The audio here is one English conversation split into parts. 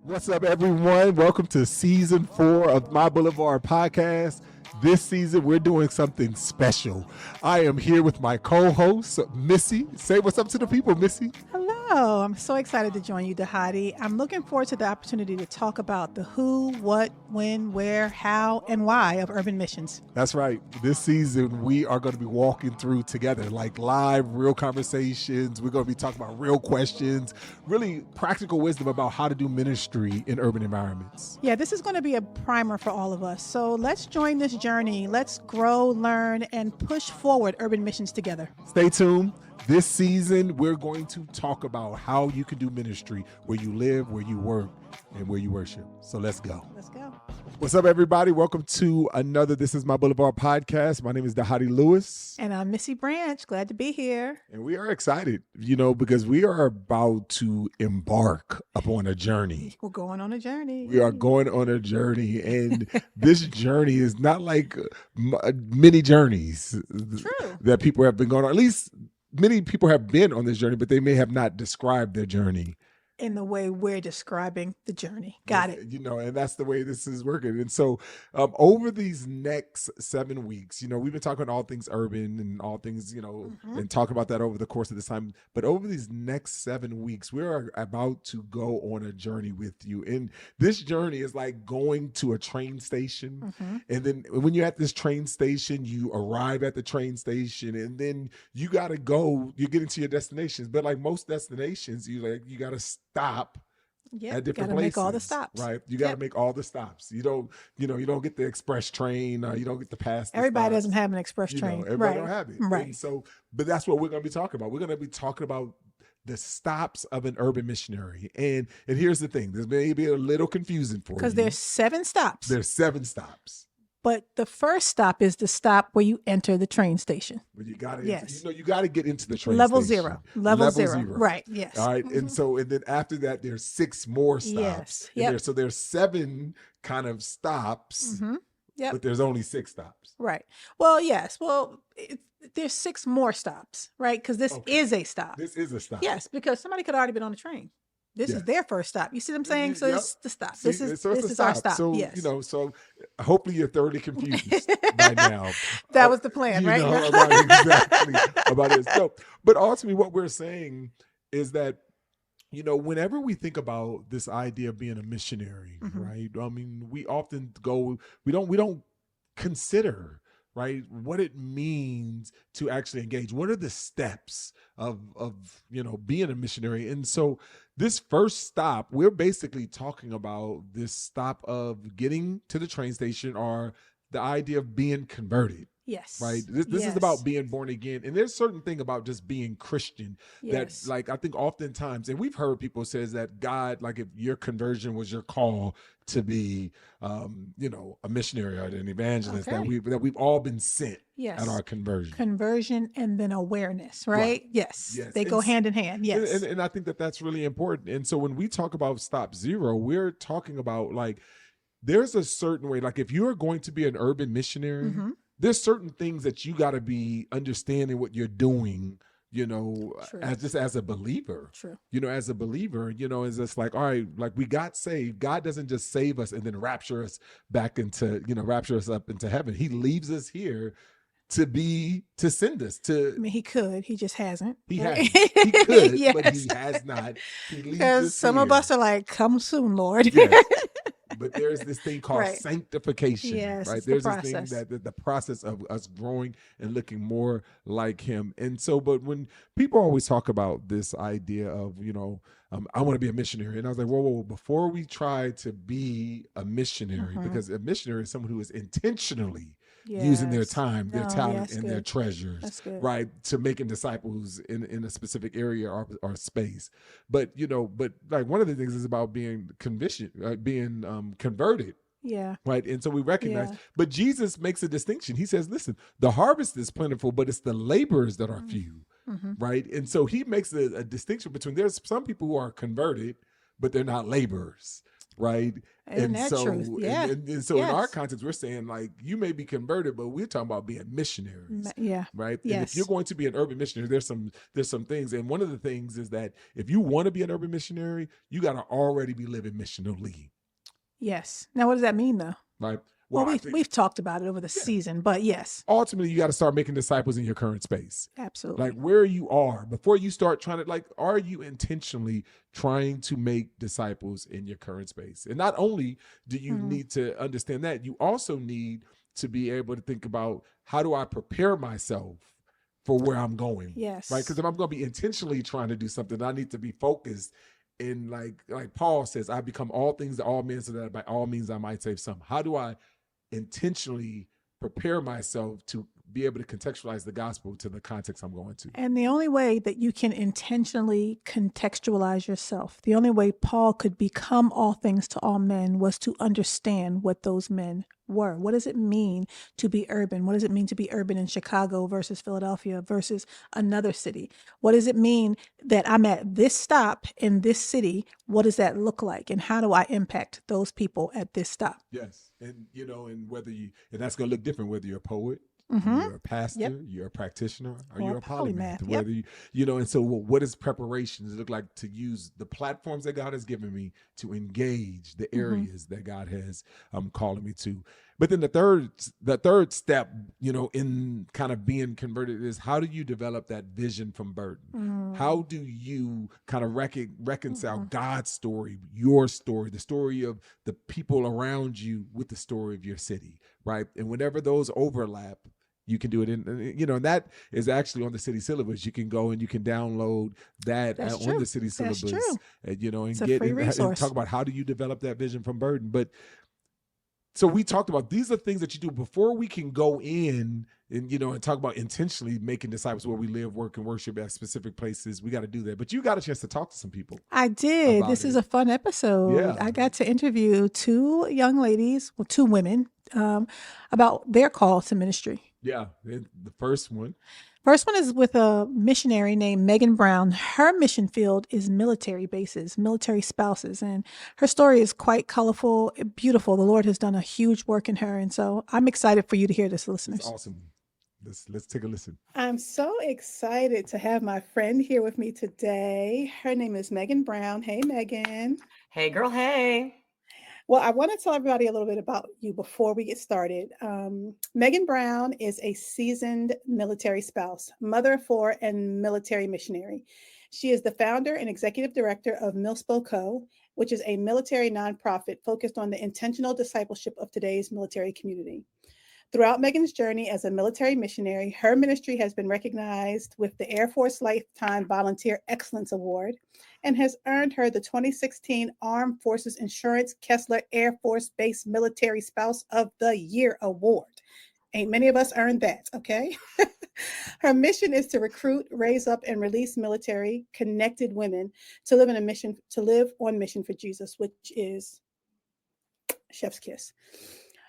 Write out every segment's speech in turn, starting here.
What's up, everyone? Welcome to season 4 of My Boulevard podcast. This season, we're doing something special. I am here with my co-host, Missie. Say what's up to the people, Missie. Hello, I'm so excited to join you, Dhati. I'm looking forward to the opportunity to talk about the who, what, when, where, how, and why of urban missions. That's right. This season, we are going to be walking through together, like live, real conversations. We're going to be talking about real questions, really practical wisdom about how to do ministry in urban environments. Yeah, this is going to be a primer for all of us. So let's join this journey. Let's grow, learn, and push forward urban missions together. Stay tuned. This season, we're going to talk about how you can do ministry where you live, where you work, and where you worship. So let's go. Let's go. What's up, everybody? Welcome to another This Is My Boulevard podcast. My name is Dhati Lewis. And I'm Missie Branch. Glad to be here. And we are excited, because we are about to embark upon a journey. We're going on a journey. We are going on a journey. And this journey is not like many journeys that people have been going on. At least many people have been on this journey, but they may have not described their journey in the way we're describing the journey. Got it. And that's the way this is working. And so over these next 7 weeks, we've been talking all things urban and all things, and talking about that over the course of this time. But over these next 7 weeks, we are about to go on a journey with you. And this journey is like going to a train station. And then when you're at this train station, you arrive at the train station and then you got to go, you get into your destinations. But like most destinations, you got to stop at different places. Make all the stops. Right. You got to make all the stops. You don't get the express train. You don't get to pass. Everybody doesn't have an express train. Everybody don't have it. Right. And so, but that's what we're going to be talking about. We're going to be talking about the stops of an urban missionary. And here's the thing. This may be a little confusing for you. Because there's 7 stops. There's 7 stops. But the first stop is the stop where you enter the train station. But you got to, you got to get into the train Level station. Level zero. Right. Yes. All right. And then after that, there's 6 more stops. Yes. So there's 7 kind of stops, but there's only 6 stops. Right. Well, yes. Well, there's 6 more stops, right? Because this is a stop. This is a stop. Yes, because somebody could have already been on the train. This is their first stop. You see what I'm saying? So it's the stop. This is our stop. So, yes. So hopefully you're thoroughly confused by now. That was the plan, right? About it. So, but ultimately what we're saying is that, whenever we think about this idea of being a missionary, right? I mean, we often we don't consider, right, what it means to actually engage. What are the steps of being a missionary? And so this first stop, we're basically talking about this stop of getting to the train station, or the idea of being converted. Yes. Right. This is about being born again. And there's a certain thing about just being Christian that, like, I think oftentimes, and we've heard people says that God, like, if your conversion was your call to be, a missionary or an evangelist, that we've all been sent at our conversion. Conversion and then awareness, right? Yes. They go hand in hand. Yes. And I think that that's really important. And so when we talk about stop zero, we're talking about, like, there's a certain way, like, if you're going to be an urban missionary, there's certain things that you got to be understanding what you're doing, as a believer. True. As a believer, it's just like, all right, like, we got saved. God doesn't just save us and then rapture us back into, rapture us up into heaven. He leaves us here to send us to. I mean, he could. He just hasn't. He hasn't. He could, but he has not. Because some of us are like, come soon, Lord. Yes. But there's this thing called sanctification, yes, right? There's this thing that the process of us growing and looking more like him. And so, but when people always talk about this idea of, I want to be a missionary. And I was like, whoa, before we try to be a missionary, because a missionary is someone who is intentionally using their time, their talent, and their treasures, right, to making disciples in a specific area or space. But like, one of the things is about being converted. Yeah. Right. And so we recognize, but Jesus makes a distinction. He says, listen, the harvest is plentiful, but it's the laborers that are few. Right. And so he makes a distinction between, there's some people who are converted, but they're not laborers. right? And that truth. Yeah. And so in our Yes. context, we're saying like you may be converted, but we're talking about being missionaries, Yeah. right? And if you're Yes. going to be an urban missionary, there's some things, and one of the things is that if you want to be an urban missionary, you got to already be living missionally, Yes. Now, what does that mean, though? right? Well, Well, I think we've talked about it over the yeah, season, but yes, ultimately you got to start making disciples in your current space. Like absolutely. where you are before you start trying to, like, are you intentionally trying to make disciples in your current space? And not only do you Mm, need to understand that, you also need to be able to think about, how do I prepare myself for where I'm going, right? Because yes. if I'm going to be intentionally trying to do something, I need to be focused. And like Paul says, I become all things to all men so that by all means I might save some. How do I intentionally prepare myself to be able to contextualize the gospel to the context I'm going to? And the only way that you can intentionally contextualize yourself, the only way Paul could become all things to all men was to understand what those men were. What does it mean to be urban? What does it mean to be urban in Chicago versus Philadelphia versus another city? What does it mean that I'm at this stop in this city? What does that look like? And how do I impact those people at this stop? Yes. And and and that's going to look different whether you're a poet, Mm-hmm. you're a Yep. pastor, you're a practitioner, or Or you're a a polymath, polymath. whether Yep. and so what does preparations look like to use the platforms that God has given me to engage the Mm-hmm. areas that God has calling me to. But then the third step, in kind of being converted, is, how do you develop that vision from burden? Mm-hmm. How do you kind of reconcile Mm-hmm. God's story, your story, the story of the people around you with the story of your city, right? And whenever those overlap, you can do it and that is actually on the city syllabus. You can go and you can download that That's on true. the city That's syllabus, true. and It's a get free and talk resource. about, how do you develop that vision from burden. But so we talked about, these are things that you do before we can go in and talk about intentionally making disciples where we live, work, and worship at specific places. We got to do that. But you got a chance to talk to some people I did. about This is it. a fun episode. Yeah. I got to interview two young ladies, well, two women, about their call to ministry. Yeah. And the first one. First one is with a missionary named Megan Brown. Her mission field is military bases, military spouses, and her story is quite colorful, beautiful. The Lord has done a huge work in her, and so I'm excited for you to hear this, It's listeners. awesome. Let's take a listen. I'm so excited to have my friend here with me today. Her name is Megan Brown. Hey, Megan. Hey, girl, hey. Well, I want to tell everybody a little bit about you before we get started. Megan Brown is a seasoned military spouse, mother of four, and military missionary. She is the founder and executive director of Millspo Co., which is a military nonprofit focused on the intentional discipleship of today's military community. Throughout Megan's journey as a military missionary, her ministry has been recognized with the Air Force Lifetime Volunteer Excellence Award and has earned her the 2016 Armed Forces Insurance Kessler Air Force Base Military Spouse of the Year Award. Ain't many of us earned that, okay? Her mission is to recruit, raise up, and release military connected women to live on mission for Jesus, which is chef's kiss.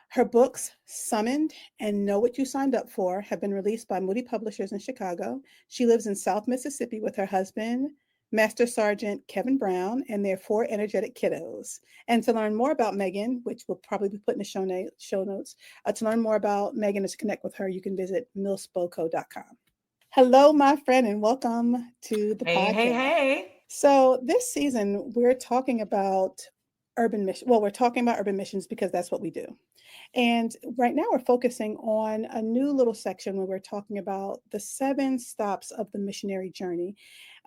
Her books, Summoned and Know What You Signed Up For, have been released by Moody Publishers in Chicago. She lives in South Mississippi with her husband, Master Sergeant Kevin Brown, and their four energetic kiddos. And to learn more about Megan, which we'll probably be putting in the show notes, to learn more about Megan and to connect with her, you can visit millspoco.com. Hello, my friend, and welcome to the Hey, hey, podcast. hey. So this season, we're talking about urban mission. Well, we're talking about urban missions because that's what we do. And right now we're focusing on a new little section where we're talking about the 7 stops of the missionary journey.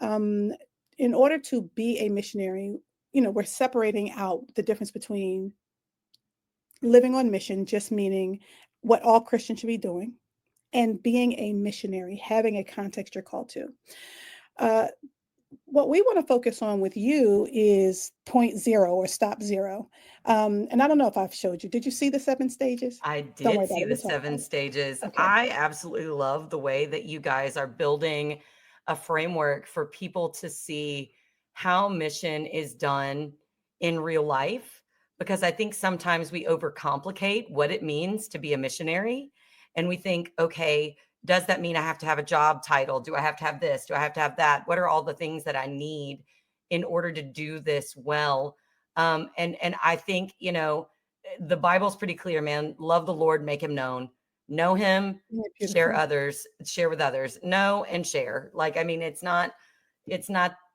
In order to be a missionary, we're separating out the difference between living on mission, just meaning what all Christians should be doing, and being a missionary, having a context you're called to. What we want to focus on with you is point zero or stop zero. And I don't know if I've showed you. Did you see the 7 stages? I Don't worry did about see it. the We'll talk 7 about stages. it. Okay. I absolutely love the way that you guys are building a framework for people to see how mission is done in real life, because I think sometimes we overcomplicate what it means to be a missionary. And we think, okay, does that mean I have to have a job title? Do I have to have this? Do I have to have that? What are all the things that I need in order to do this well? And I think, the Bible's pretty clear, man. Love the Lord, make him known, know him, Yeah, share beautiful. share with others, know and share. Like, I mean, it's not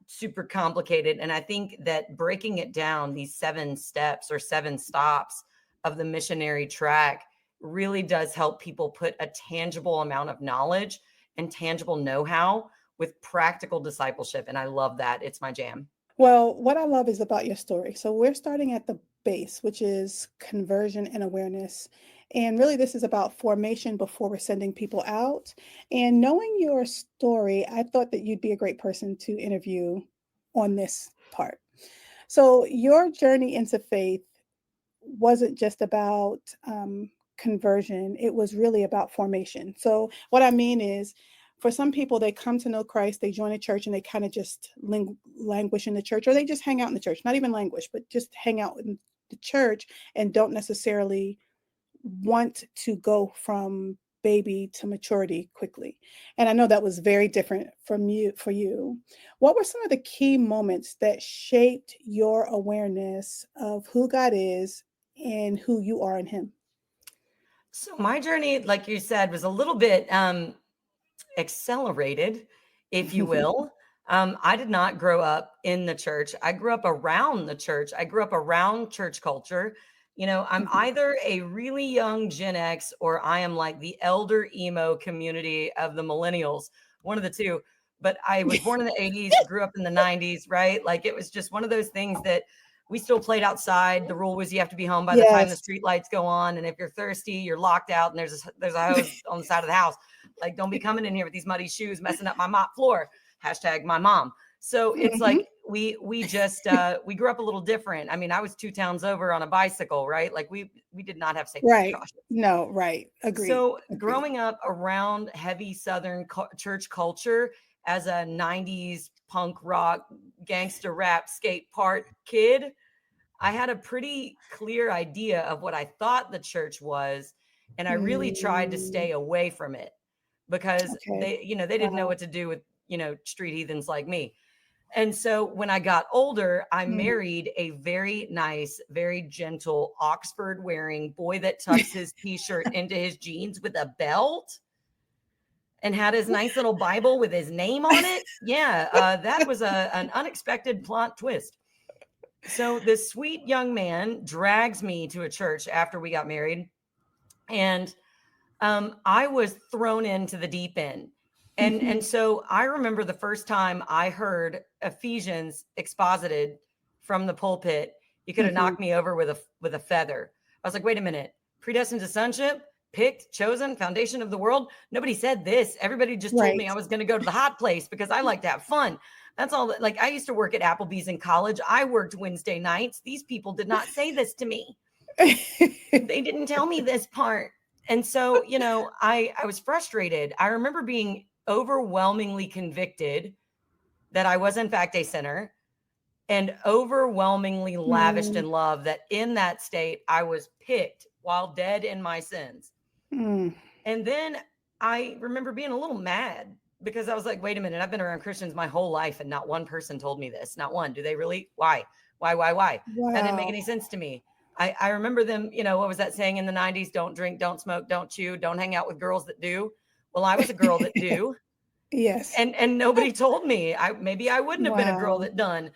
super complicated. And I think that breaking it down, these 7 steps or 7 stops of the missionary track really does help people put a tangible amount of knowledge and tangible know-how with practical discipleship. And I love that. It's my jam. Well, what I love is about your story. So we're starting at the base, which is conversion and awareness. And really, this is about formation before we're sending people out. And knowing your story, I thought that you'd be a great person to interview on this part. So, your journey into faith wasn't just about conversion, it was really about formation. So, what I mean is, for some people, they come to know Christ, they join a church, and they kind of just languish in the church, or they just hang out in the church, not even languish, but just hang out in the church and don't necessarily want to go from baby to maturity quickly. And I know that was very different from you for you. What were some of the key moments that shaped your awareness of who God is and who you are in him? So my journey, like you said, was a little bit accelerated, if you will. I did not grow up in the church. I grew up around the church. I grew up around church culture. I'm either a really young Gen X or I am like the elder emo community of the millennials, one of the two. But I was born in the 80s, grew up in the 90s, right? Like it was just one of those things that we still played outside. The rule was you have to be home by the time the Yes. street lights go on. And if you're thirsty, you're locked out and there's a hose on the side of the house. Like, don't be coming in here with these muddy shoes, messing up my mop floor. Hashtag my mom. So it's Mhm. like we just we grew up a little different. I mean, I was 2 towns over on a bicycle, right? Like we did not have safety Right. precautions. No, right. Agreed. So Agreed. growing up around heavy Southern church culture as a 90s punk rock, gangster rap, skate park kid, I had a pretty clear idea of what I thought the church was. And I really tried to Mm, stay away from it because okay. they didn't know Wow. what to do with, street heathens like me. And so when I got older, I Mm. married a very nice, very gentle Oxford wearing boy that tucks his t-shirt into his jeans with a belt and had his nice little Bible with his name on it. Yeah, that was an unexpected plot twist. So this sweet young man drags me to a church after we got married. And I was thrown into the deep end. And Mhm. so I remember the first time I heard Ephesians exposited from the pulpit, you could have Mhm. knocked me over with a feather. I was like, wait a minute, predestined to sonship, picked, chosen, foundation of the world. Nobody said this. Everybody just told me Right. I was going to go to the hot place because I like to have fun. That's all. Like I used to work at Applebee's in college. I worked Wednesday nights. These people did not say this to me. They didn't tell me this part. And so, I was frustrated. I remember being overwhelmingly convicted that I was in fact a sinner and overwhelmingly lavished Mm, in love that in that state I was picked while dead in my sins. mm. And then I remember being a little mad because I was like, wait a minute, I've been around Christians my whole life and not one person told me this. Not one. Do they really? Why? Why? That didn't make Wow. any sense to me. I remember them, what was that saying in the 90s? Don't drink, don't smoke, don't chew, don't hang out with girls that do. Well, I was a girl that do. Yes. And nobody told me. Maybe I wouldn't have been a girl Wow. that done,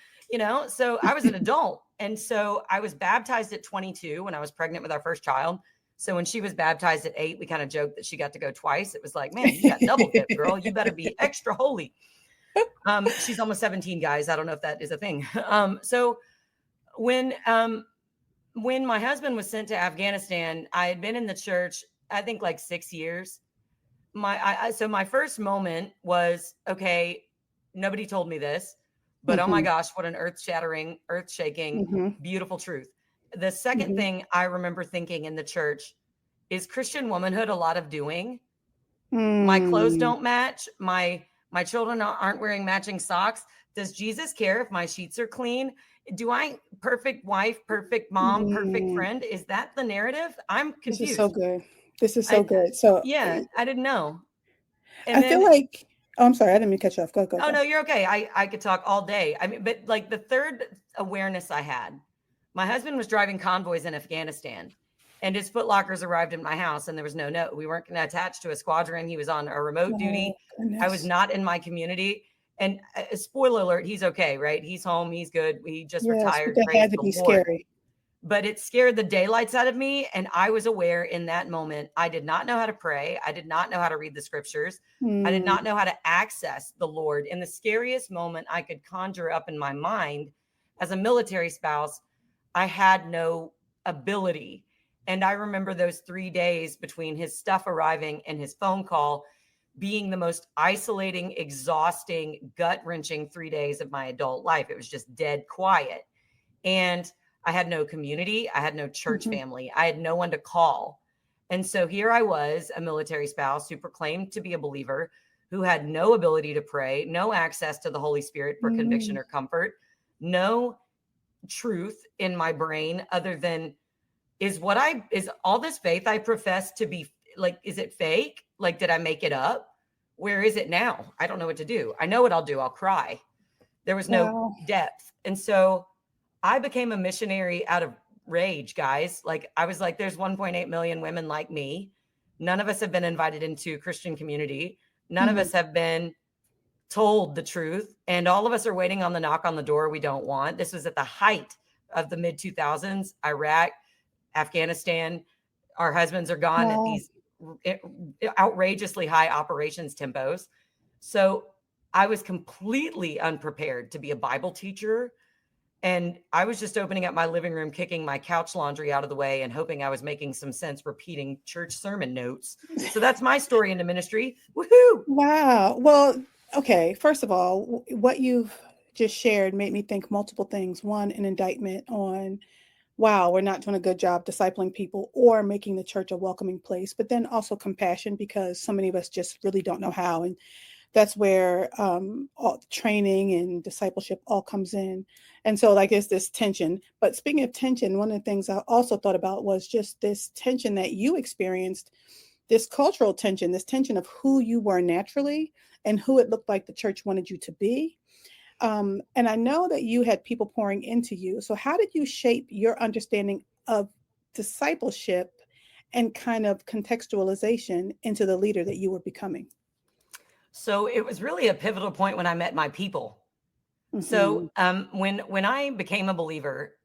so I was an adult. And so I was baptized at 22 when I was pregnant with our first child. So when she was baptized at 8, we kind of joked that she got to go twice. It was like, man, you got double dip, girl. You better be extra holy. She's almost 17, guys. I don't know if that is a thing. So when when my husband was sent to Afghanistan, I had been in the church, I think like 6 years. So my first moment was, okay, nobody told me this, but oh my Mhm. gosh, what an earth-shattering, earth-shaking, Mhm. beautiful truth. The second Mhm. thing I remember thinking in the church is Christian womanhood a lot of doing. My clothes Mm. don't match. My children aren't wearing matching socks. Does Jesus care if my sheets are clean? Do I perfect wife, perfect mom, perfect Mm. friend? Is that the narrative? I'm This is so confused. good. This is so I good. So, Yeah, I didn't know. And I feel then like oh, I'm sorry, I didn't mean to cut you off. Go, go, oh go. no, you're okay. I could talk all day. I mean, but like the third awareness I had My husband was driving convoys in Afghanistan, and his footlockers arrived in my house, and there was no note. We weren't attached to a squadron. He was on a remote Oh, duty. I was goodness. not in my community. And spoiler alert, he's okay, right? He's home. He's good. He just Yes, but retired. that Praise had to the be Lord. scary. But it scared the daylights out of me. And I was aware in that moment, I did not know how to pray. I did not know how to read the scriptures. I did not know how to access the Lord in the scariest moment I could conjure up in my mind. As a military spouse, I had no ability. And I remember those 3 days between his stuff arriving and his phone call being the most isolating, exhausting, gut-wrenching 3 days of my adult life. It was just dead quiet. And I had no community. I had no church family. I had no one to call. And so here I was, a military spouse who proclaimed to be a believer, who had no ability to pray, no access to the Holy Spirit for conviction or comfort, no truth in my brain other than is all this faith I profess to be, like, is it fake? Like, did I make it up? Where is it now? I don't know what to do. I know what I'll do. I'll cry. There was no Wow. depth. And so I became a missionary out of rage, guys. Like, I was like, there's 1.8 million women like me. None of us have been invited into Christian community. None of us have been told the truth. And all of us are waiting on the knock on the door we don't want. This was at the height of the mid 2000s, Iraq, Afghanistan. Our husbands are gone at these outrageously high operations tempos. So I was completely unprepared to be a Bible teacher. And I was just opening up my living room, kicking my couch laundry out of the way and hoping I was making some sense repeating church sermon notes. So that's my story into ministry. Woohoo! Wow. Well, okay. First of all, what you've just shared made me think multiple things. One, an indictment on, wow, we're not doing a good job discipling people or making the church a welcoming place, but then also compassion, because so many of us just really don't know how. And that's where all training and discipleship all comes in. And so, like, it's this tension. But speaking of tension, one of the things I also thought about was just this tension that you experienced, this cultural tension, this tension of who you were naturally and who it looked like the church wanted you to be. And I know that you had people pouring into you. So how did you shape your understanding of discipleship and kind of contextualization into the leader that you were becoming? So it was really a pivotal point when I met my people. So when I became a believer,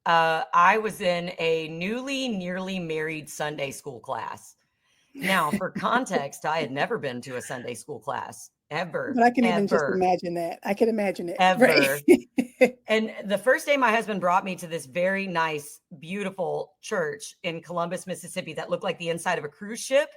I was in a nearly married Sunday school class. Now, for context, I had never been to a Sunday school class ever. But I can even just imagine that. I can imagine it. Ever. Right? And the first day my husband brought me to this very nice, beautiful church in Columbus, Mississippi, that looked like the inside of a cruise ship.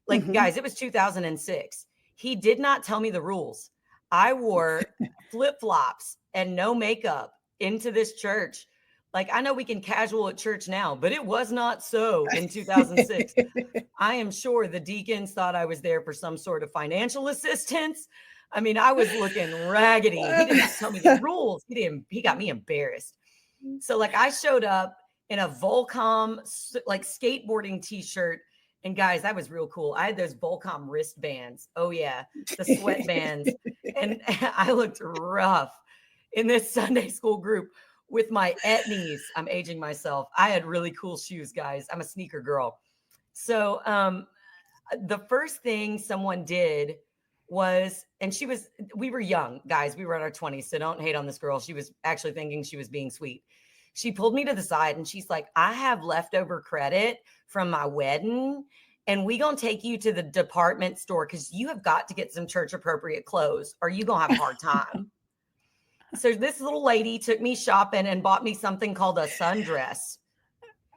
Like, guys, it was 2006. He did not tell me the rules. I wore flip-flops and no makeup into this church. Like, I know we can casual at church now, but it was not so in 2006. I am sure the deacons thought I was there for some sort of financial assistance. I mean, I was looking raggedy. He did not tell me the rules. He got me embarrassed. So, like, I showed up in a Volcom, like, skateboarding t-shirt. And guys, that was real cool. I had those Volcom wristbands. Oh yeah, the sweatbands. And I looked rough in this Sunday school group with my etnies. I'm aging myself. I had really cool shoes, guys. I'm a sneaker girl. So the first thing someone did was, and we were young, guys. We were in our 20s. So don't hate on this girl. She was actually thinking she was being sweet. She pulled me to the side and she's like, I have leftover credit from my wedding, and we gonna take you to the department store because you have got to get some church appropriate clothes or you gonna have a hard time. So this little lady took me shopping and bought me something called a sundress.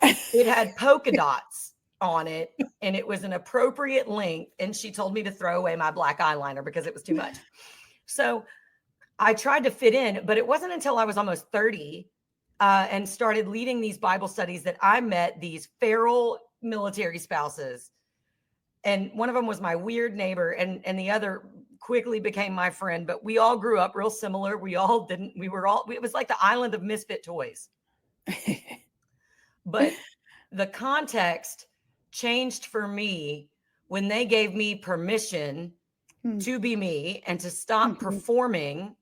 It had polka dots on it and it was an appropriate length. And she told me to throw away my black eyeliner because it was too much. So I tried to fit in, but it wasn't until I was almost 30 and started leading these Bible studies that I met these feral military spouses. And one of them was my weird neighbor, and the other quickly became my friend, but we all grew up real similar. It was like the island of misfit toys. But the context changed for me when they gave me permission to be me and to stop performing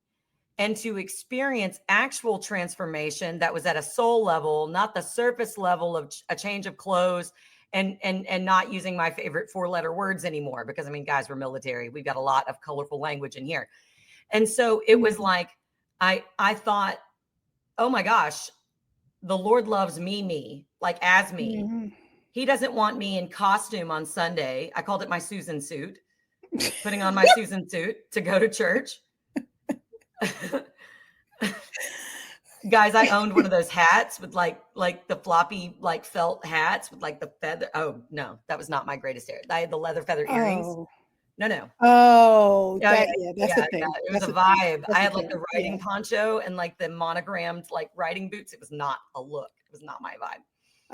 and to experience actual transformation that was at a soul level, not the surface level of a change of clothes and not using my favorite 4-letter words anymore. Because I mean, guys, we're military. We've got a lot of colorful language in here. And so it was like, I thought, oh my gosh, the Lord loves me, like as me. Mm-hmm. He doesn't want me in costume on Sunday. I called it my Susan suit, putting on my Susan suit to go to church. Guys, I owned one of those hats with like the floppy, like felt hats with like the feather. Oh no, that was not my greatest hair. I had the leather feather earrings. Oh. No. Oh, Yeah, that's the thing. It was That's a the thing. vibe. That's I the had like thing. the riding poncho and like the monogrammed like riding boots. It was not a look. It was not my vibe.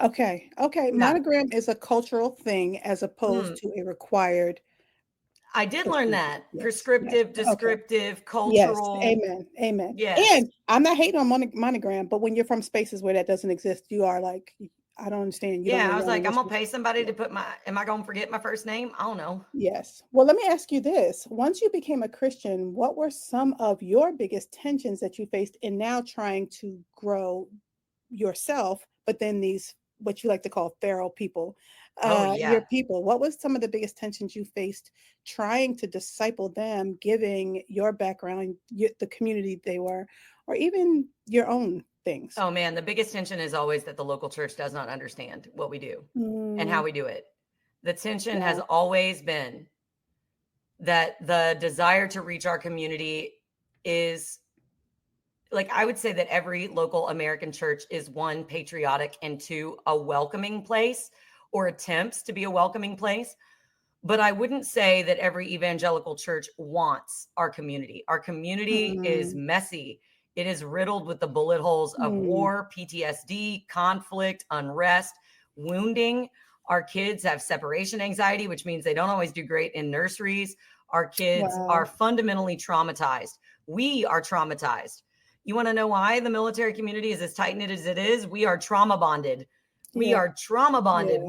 Okay. Yeah. Monogram is a cultural thing as opposed to a required. I did learn that. Yes, Prescriptive, yes. Okay. descriptive, cultural. Yes. Amen. Yes. And I'm not hating on monogram, but when you're from spaces where that doesn't exist, you are like, I don't understand. You don't Yeah, know I was what like, I'm this gonna is. pay somebody to put am I gonna forget my first name? I don't know. Yes. Well, let me ask you this. Once you became a Christian, what were some of your biggest tensions that you faced in now trying to grow yourself, but then these, what you like to call feral people, Oh yeah. your people? What was some of the biggest tensions you faced trying to disciple them, giving your background, the community they were, or even your own things? Oh man, the biggest tension is always that the local church does not understand what we do and how we do it. The tension has always been that the desire to reach our community is like, I would say that every local American church is, 1, patriotic, and 2, a welcoming place or attempts to be a welcoming place. But I wouldn't say that every evangelical church wants our community. Our community is messy. It is riddled with the bullet holes of war, PTSD, conflict, unrest, wounding. Our kids have separation anxiety, which means they don't always do great in nurseries. Our kids are fundamentally traumatized. We are traumatized. You want to know why the military community is as tight-knit as it is? We are trauma bonded. We are trauma bonded.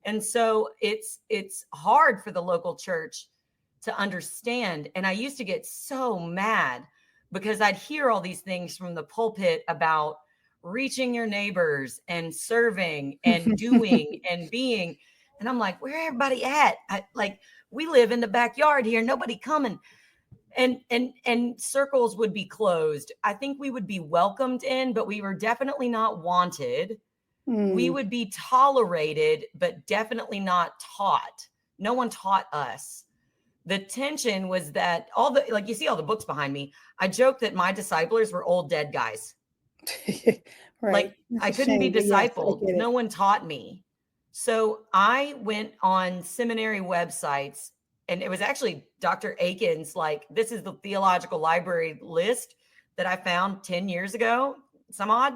And so it's hard for the local church to understand. And I used to get so mad because I'd hear all these things from the pulpit about reaching your neighbors and serving and doing and being. And I'm like, where everybody at? We live in the backyard here, nobody coming. And circles would be closed. I think we would be welcomed in, but we were definitely not wanted. We would be tolerated, but definitely not taught. No one taught us. The tension was that you see all the books behind me. I joke that my disciplers were old dead guys. Right. Like, I couldn't be discipled. No one taught me. So I went on seminary websites, and it was actually Dr. Aiken's, like, this is the theological library list that I found 10 years ago, some odd.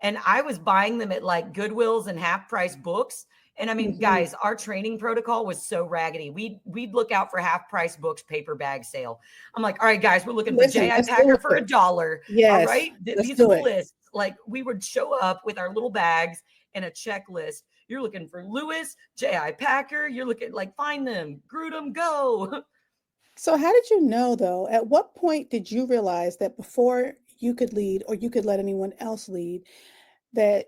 And I was buying them at like Goodwills and half price books. And I mean, guys, our training protocol was so raggedy. We'd look out for half price books, paper bag sale. I'm like, all right, guys, we're looking for J.I. Packer for $1. Yes, all right. These are the lists. Like, we would show up with our little bags and a checklist. You're looking for Lewis, J.I. Packer. You're looking, like, find them, Grudem, go. So how did you know, though? At what point did you realize that before you could lead or you could let anyone else lead that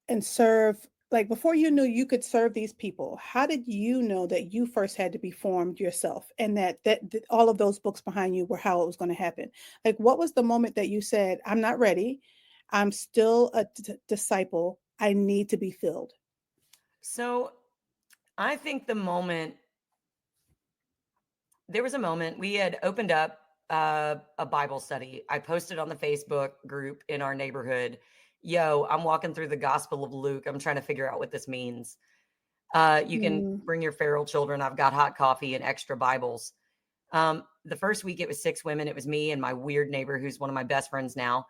and serve, like before you knew you could serve these people, how did you know that you first had to be formed yourself and that all of those books behind you were how it was going to happen? Like, what was the moment that you said, I'm not ready, I'm still a disciple, I need to be filled? So I think there was a moment we had opened up a Bible study. I posted on the Facebook group in our neighborhood, yo, I'm walking through the Gospel of Luke. I'm trying to figure out what this means. You can bring your feral children. I've got hot coffee and extra Bibles. The first week it was 6 women. It was me and my weird neighbor, who's one of my best friends now.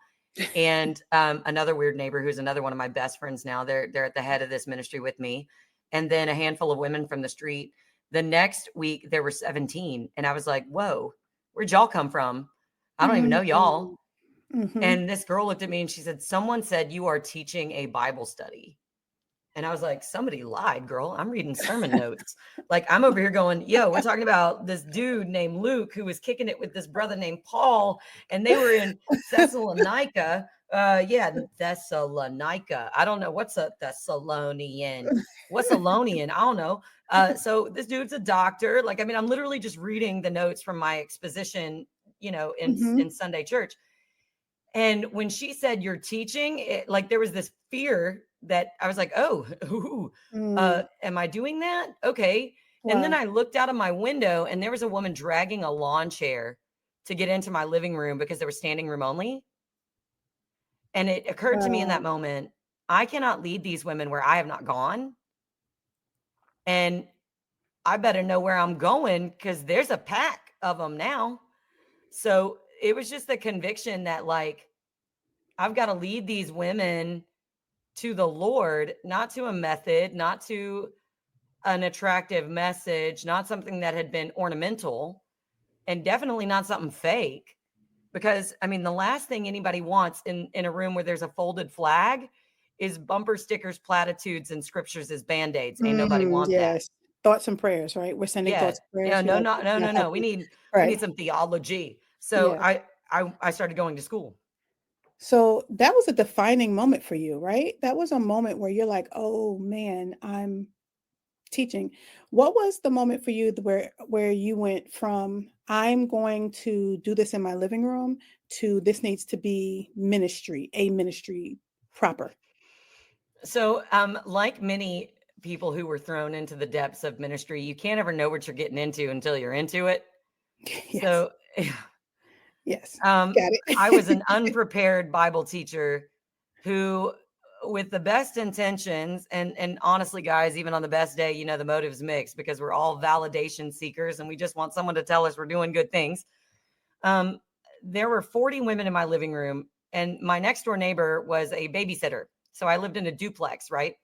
And another weird neighbor, who's another one of my best friends now. They're at the head of this ministry with me. And then a handful of women from the street. The next week there were 17. And I was like, whoa, where'd y'all come from? I don't even know y'all. And this girl looked at me and she said, someone said you are teaching a Bible study. And I was like, somebody lied, girl. I'm reading sermon notes. Like, I'm over here going, yo, we're talking about this dude named Luke who was kicking it with this brother named Paul, and they were in Thessalonica. Thessalonica. I don't know what's a Thessalonian. What's Salonian? I don't know. So this dude's a doctor. Like, I mean, I'm literally just reading the notes from my exposition, in Sunday church. And when she said you're teaching, like there was this fear that I was like, oh, am I doing that? Okay. Wow. And then I looked out of my window and there was a woman dragging a lawn chair to get into my living room because there was standing room only. And it occurred to me in that moment, I cannot lead these women where I have not gone. And I better know where I'm going because there's a pack of them now. So it was just the conviction that like, I've got to lead these women to the Lord, not to a method, not to an attractive message, not something that had been ornamental, and definitely not something fake. Because, I mean, the last thing anybody wants in a room where there's a folded flag is bumper stickers, platitudes, and scriptures as Band-Aids. Ain't nobody want that. Thoughts and prayers, right? We're sending thoughts and prayers. Yeah, no. We need some theology. So I started going to school. So that was a defining moment for you, right? That was a moment where you're like, oh man, I'm teaching. What was the moment for you where you went from I'm going to do this in my living room to this needs to be a ministry proper? So like many people who were thrown into the depths of ministry, you can't ever know what you're getting into until you're into it. Yes. So yes, got it. I was an unprepared Bible teacher who, with the best intentions, and honestly, guys, even on the best day, the motive's mixed because we're all validation seekers and we just want someone to tell us we're doing good things. There were 40 women in my living room, and my next door neighbor was a babysitter. So I lived in a duplex, right?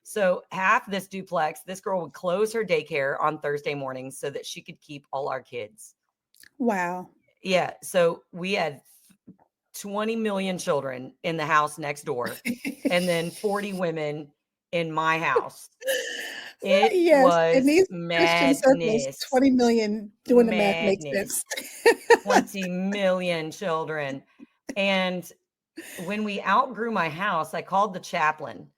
So half this duplex, this girl would close her daycare on Thursday mornings so that she could keep all our kids. Wow. Yeah. So we had 20 million children in the house next door and then 40 women in my house. It was in these madness. Christian circles, 20 million doing the math makes sense. 20 million children. And when we outgrew my house, I called the chaplain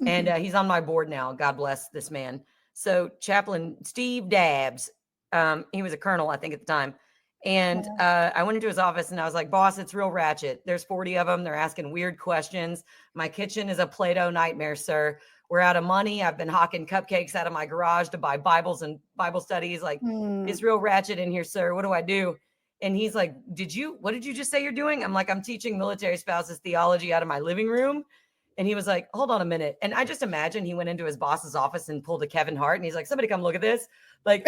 and he's on my board now. God bless this man. So Chaplain Steve Dabbs, he was a colonel, I think, at the time. And I went into his office and I was like, boss, it's real ratchet. There's 40 of them. They're asking weird questions. My kitchen is a Play-Doh nightmare, sir. We're out of money. I've been hawking cupcakes out of my garage to buy Bibles and Bible studies. Like, it's real ratchet in here, sir. What do I do? And he's like, what did you just say you're doing? I'm like, I'm teaching military spouses theology out of my living room. And he was like, hold on a minute. And I just imagine he went into his boss's office and pulled a Kevin Hart. And he's like, somebody come look at this. Like,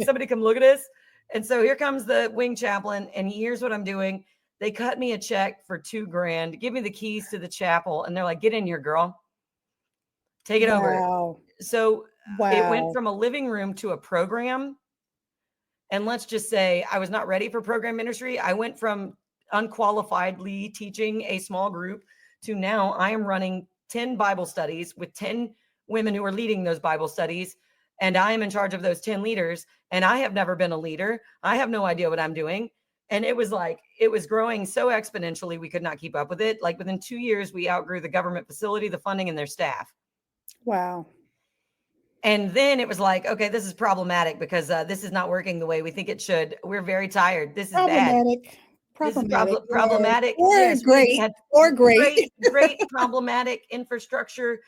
somebody come look at this. And so here comes the wing chaplain and he hears what I'm doing. They cut me a check for $2,000, give me the keys to the chapel. And they're like, get in here, girl. Take it over. So it went from a living room to a program. And let's just say I was not ready for program ministry. I went from unqualifiedly teaching a small group to now I am running 10 Bible studies with 10 women who are leading those Bible studies. And I am in charge of those 10 leaders. And I have never been a leader. I have no idea what I'm doing. And it was growing so exponentially, we could not keep up with it. Like within 2 years, we outgrew the government facility, the funding, and their staff. Wow. And then it was like, okay, this is problematic because this is not working the way we think it should. We're very tired. This is problematic. Bad. Problematic. This is problematic. Or yes, great. Or great. Great problematic infrastructure.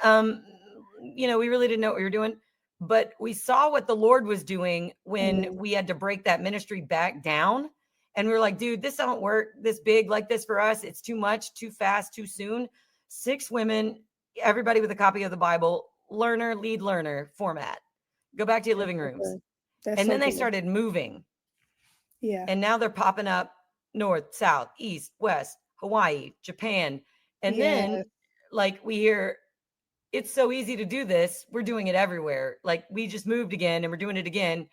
We really didn't know what we were doing. But we saw what the Lord was doing when we had to break that ministry back down. And we were like, dude, this don't work this big like this for us. It's too much, too fast, too soon. 6 women, everybody with a copy of the Bible, lead learner format. Go back to your living rooms. And then they started moving. Yeah. And now they're popping up north, south, east, west, Hawaii, Japan. And then like we hear, it's so easy to do this. We're doing it everywhere. Like we just moved again and we're doing it again.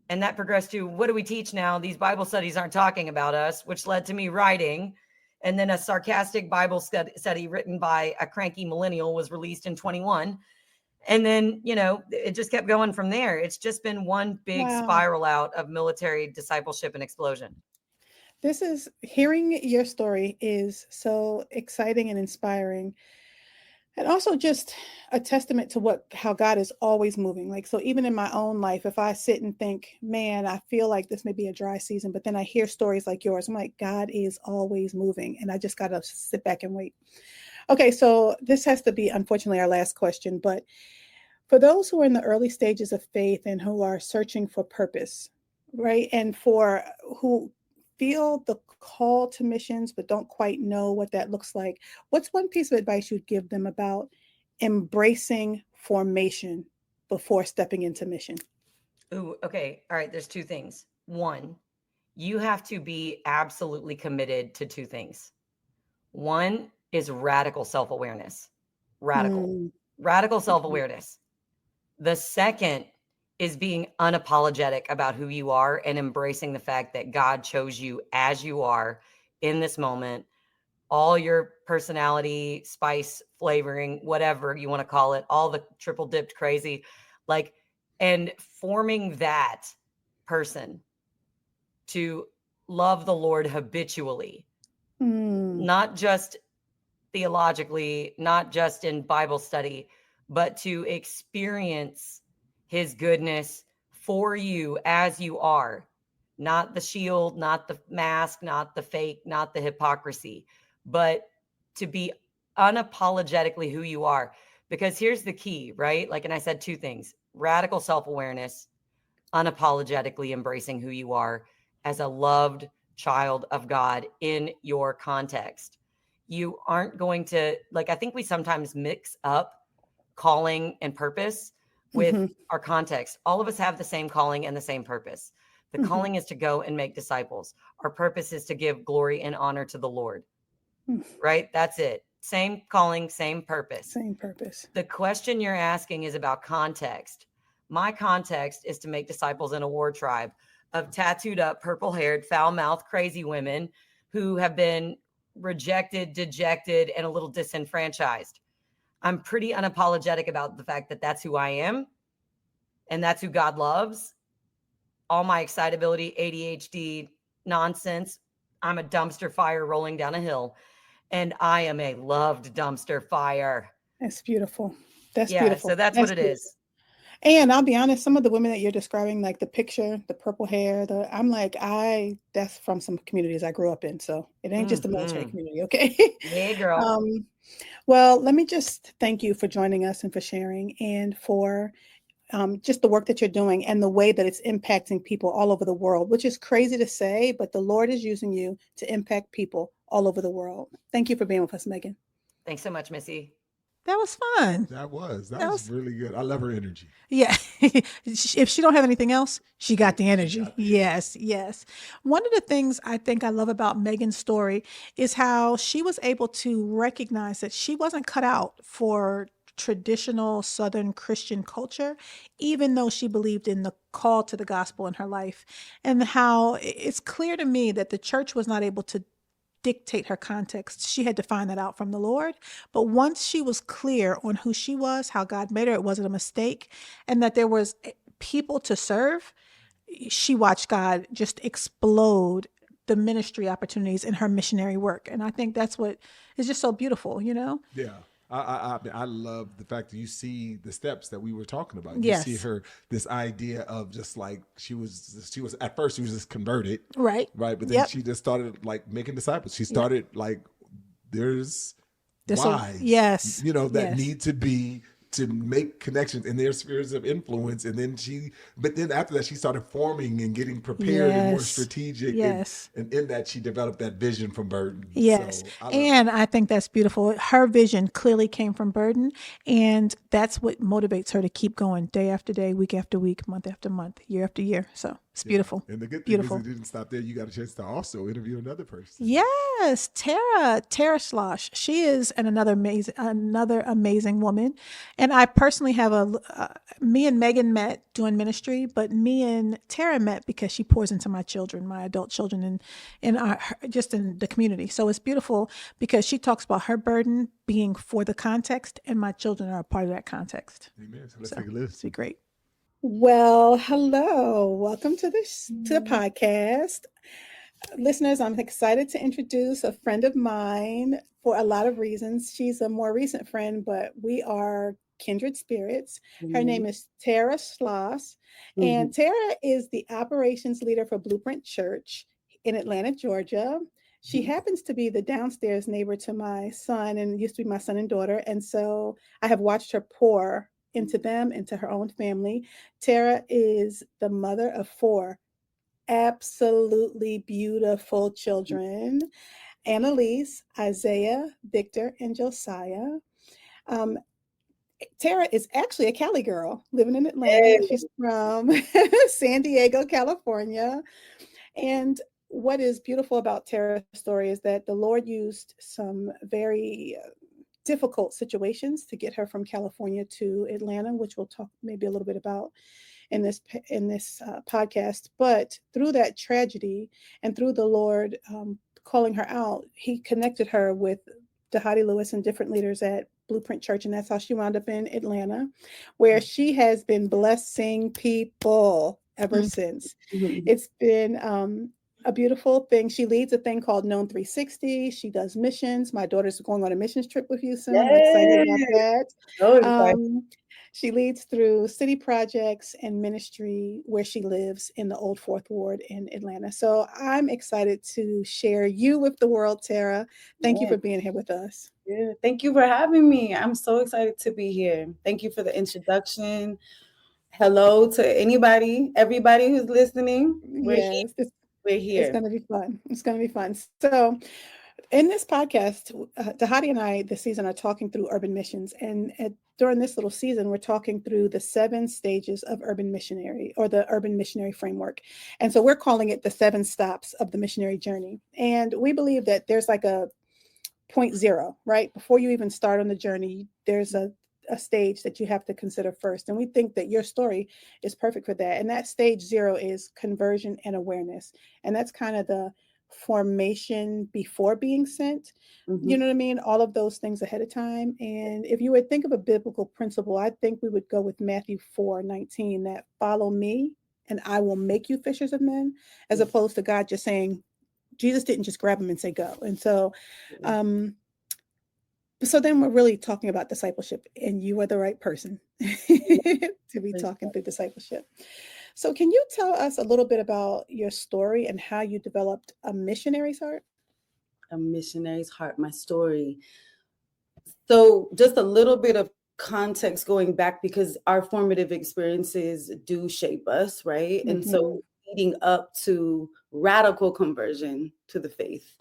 And that progressed to what do we teach now? These Bible studies aren't talking about us, which led to me writing And then a sarcastic Bible study written by a cranky millennial was released in 21. And then, it just kept going from there. It's just been one big spiral out of military discipleship and explosion. Hearing your story is so exciting and inspiring. And also just a testament to how God is always moving. Like, so even in my own life, if I sit and think, man, I feel like this may be a dry season, but then I hear stories like yours, I'm like, God is always moving. And I just got to sit back and wait. Okay, so this has to be, unfortunately, our last question. But for those who are in the early stages of faith and who are searching for purpose, right? And for who feel the call to missions, but don't quite know what that looks like, what's one piece of advice you'd give them about embracing formation before stepping into mission? Ooh, okay. All right. There's two things. One, you have to be absolutely committed to two things. One is radical self-awareness. Radical self-awareness. The second is being unapologetic about who you are and embracing the fact that God chose you as you are in this moment. All your personality, spice, flavoring, whatever you want to call it, all the triple dipped crazy, and forming that person to love the Lord habitually, not just theologically, not just in Bible study, but to experience his goodness for you as you are, not the shield, not the mask, not the fake, not the hypocrisy, but to be unapologetically who you are. Because here's the key, right? And I said two things: radical self-awareness, unapologetically embracing who you are as a loved child of God in your context. You aren't going to, I think we sometimes mix up calling and purpose with our context. All of us have the same calling and the same purpose. The calling is to go and make disciples. Our purpose is to give glory and honor to the Lord, right? That's it. Same calling, same purpose. Same purpose. The question you're asking is about context. My context is to make disciples in a war tribe of tattooed up, purple-haired, foul-mouthed, crazy women who have been rejected, dejected, and a little disenfranchised. I'm pretty unapologetic about the fact that that's who I am, and that's who God loves. All my excitability, ADHD nonsense, I'm a dumpster fire rolling down a hill, and I am a loved dumpster fire. That's beautiful. That's beautiful. So that's what it is. And I'll be honest, some of the women that you're describing, like the picture, the purple hair, I'm like, that's from some communities I grew up in. So it ain't just a military community. Okay. Hey, girl. Well, let me just thank you for joining us and for sharing, and for just the work that you're doing and the way that it's impacting people all over the world, which is crazy to say, but the Lord is using you to impact people all over the world. Thank you for being with us, Megan. Thanks so much, Missy. That was fun. That was really good. I love her energy. Yeah. If she don't have anything else, she got the energy. Yes. One of the things I think I love about Megan's story is how she was able to recognize that she wasn't cut out for traditional Southern Christian culture, even though she believed in the call to the gospel in her life, and how it's clear to me that the church was not able to dictate her context. She had to find that out from the Lord. But once she was clear on who she was, how God made her, it wasn't a mistake, and that there was people to serve, she watched God just explode the ministry opportunities in her missionary work. And I think that's what is just so beautiful, Yeah. I love the fact that you see the steps that we were talking about. Yes. You see her, this idea of just she was at first she was just converted, right, but then she just started making disciples. She started there's wives, that need to be to make connections in their spheres of influence, and then but then after that she started forming and getting prepared and more strategic, and in that she developed that vision from Burden. So I think that's beautiful. Her vision clearly came from Burden, and that's what motivates her to keep going day after day, week after week, month after month, year after year. So It's beautiful. And the good thing Beautiful. is it didn't stop there. You got a chance to also interview another person. Yes, Tara Schloss. She is another amazing woman. And I personally have me and Megan met doing ministry, but me and Tara met because she pours into my children, my adult children, and just in the community. So it's beautiful because she talks about her burden being for the context, and my children are a part of that context. Amen. So let's take a listen. It's great. Well, hello. Welcome to the podcast. Listeners, I'm excited to introduce a friend of mine for a lot of reasons. She's a more recent friend, but we are kindred spirits. Her name is Tara Schloss, and Tara is the operations leader for Blueprint Church in Atlanta, Georgia. She happens to be the downstairs neighbor to my son and used to be my son and daughter. And so I have watched her pour into them, into her own family. Tara is the mother of 4 absolutely beautiful children: Annalise, Isaiah, Victor, and Josiah. Tara is actually a Cali girl living in Atlanta. She's from San Diego, California. And what is beautiful about Tara's story is that the Lord used some very difficult situations to get her from California to Atlanta, which we'll talk maybe a little bit about in this podcast. But through that tragedy and through the Lord calling her out, he connected her with Dhati Lewis and different leaders at Blueprint Church, and that's how she wound up in Atlanta, where she has been blessing people ever since. It's been a beautiful thing. She leads a thing called Known 360. She does missions. My daughter's going on a missions trip with you soon. I'm excited about that. She leads through city projects and ministry where she lives in the Old Fourth Ward in Atlanta. So I'm excited to share you with the world, Tara. Thank you for being here with us. Yeah, thank you for having me. I'm so excited to be here. Thank you for the introduction. Hello to everybody who's listening. We're here. It's going to be fun. It's going to be fun. So in this podcast, Dhati and I this season are talking through urban missions. And during this little season, we're talking through the 7 stages of urban missionary, or the urban missionary framework. And so we're calling it the 7 stops of the missionary journey. And we believe that there's like a 0.0, right? Before you even start on the journey, there's a stage that you have to consider first. And we think that your story is perfect for that. And that stage 0 is conversion and awareness. And that's kind of the formation before being sent. You know what I mean? All of those things ahead of time. And if you would think of a biblical principle, I think we would go with Matthew 4:19, that follow me and I will make you fishers of men, as opposed to God just saying, Jesus didn't just grab him and say, go. And so, so then we're really talking about discipleship, and you are the right person to be talking through discipleship. So can you tell us a little bit about your story and how you developed a missionary's heart? A missionary's heart, my story. So just a little bit of context going back, because our formative experiences do shape us, right? And so leading up to radical conversion to the faith.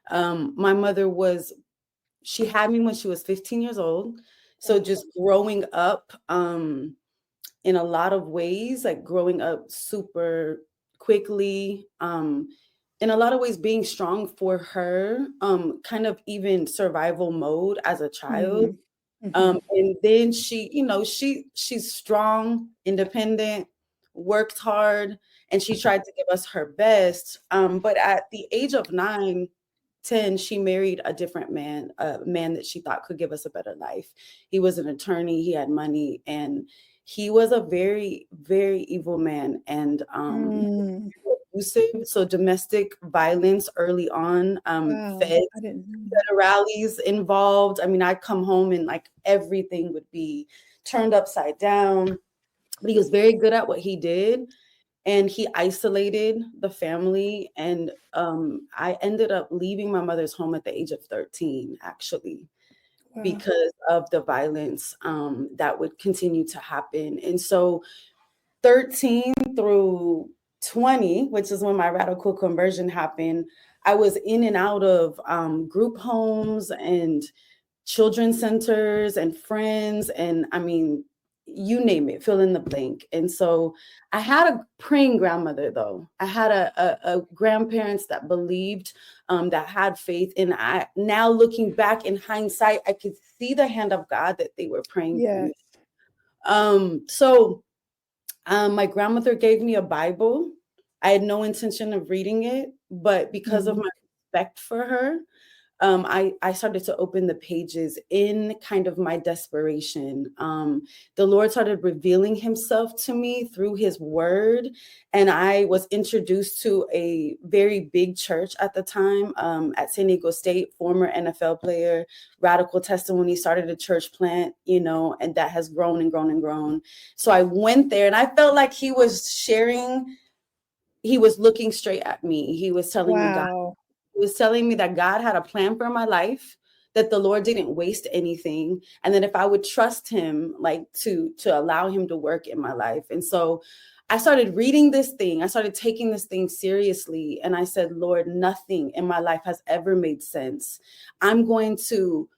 My mother she had me when she was 15 years old. So just growing up in a lot of ways, like growing up super quickly, in a lot of ways being strong for her, kind of even survival mode as a child. And then she's strong, independent, worked hard, and she tried to give us her best. But at the age of 9, 10, she married a different man, a man that she thought could give us a better life. He was an attorney, he had money, and he was a very, very evil man, and abusive. So domestic violence early on, federales involved. I mean, I'd come home and like everything would be turned upside down. But he was very good at what he did. And he isolated the family. And I ended up leaving my mother's home at the age of 13, actually, because of the violence that would continue to happen. And so 13 through 20, which is when my radical conversion happened, I was in and out of group homes and children's centers and friends. And I mean, you name it, fill in the blank. And so I had a praying grandmother, though. I had a grandparents that believed, that had faith. And I, now looking back in hindsight, I could see the hand of God that they were praying for Yes. me. My grandmother gave me a Bible. I had no intention of reading it, but because of my respect for her, I started to open the pages in kind of my desperation. The Lord started revealing himself to me through his word. And I was introduced to a very big church at the time, at San Diego State, former NFL player, radical testimony, started a church plant, and that has grown and grown and grown. So I went there and I felt like he was looking straight at me. He was telling me God. Wow. He was telling me that God had a plan for my life, that the Lord didn't waste anything, and that if I would trust him, like to allow him to work in my life. And so I started reading this thing. I started taking this thing seriously. And I said, Lord, nothing in my life has ever made sense. I'm going to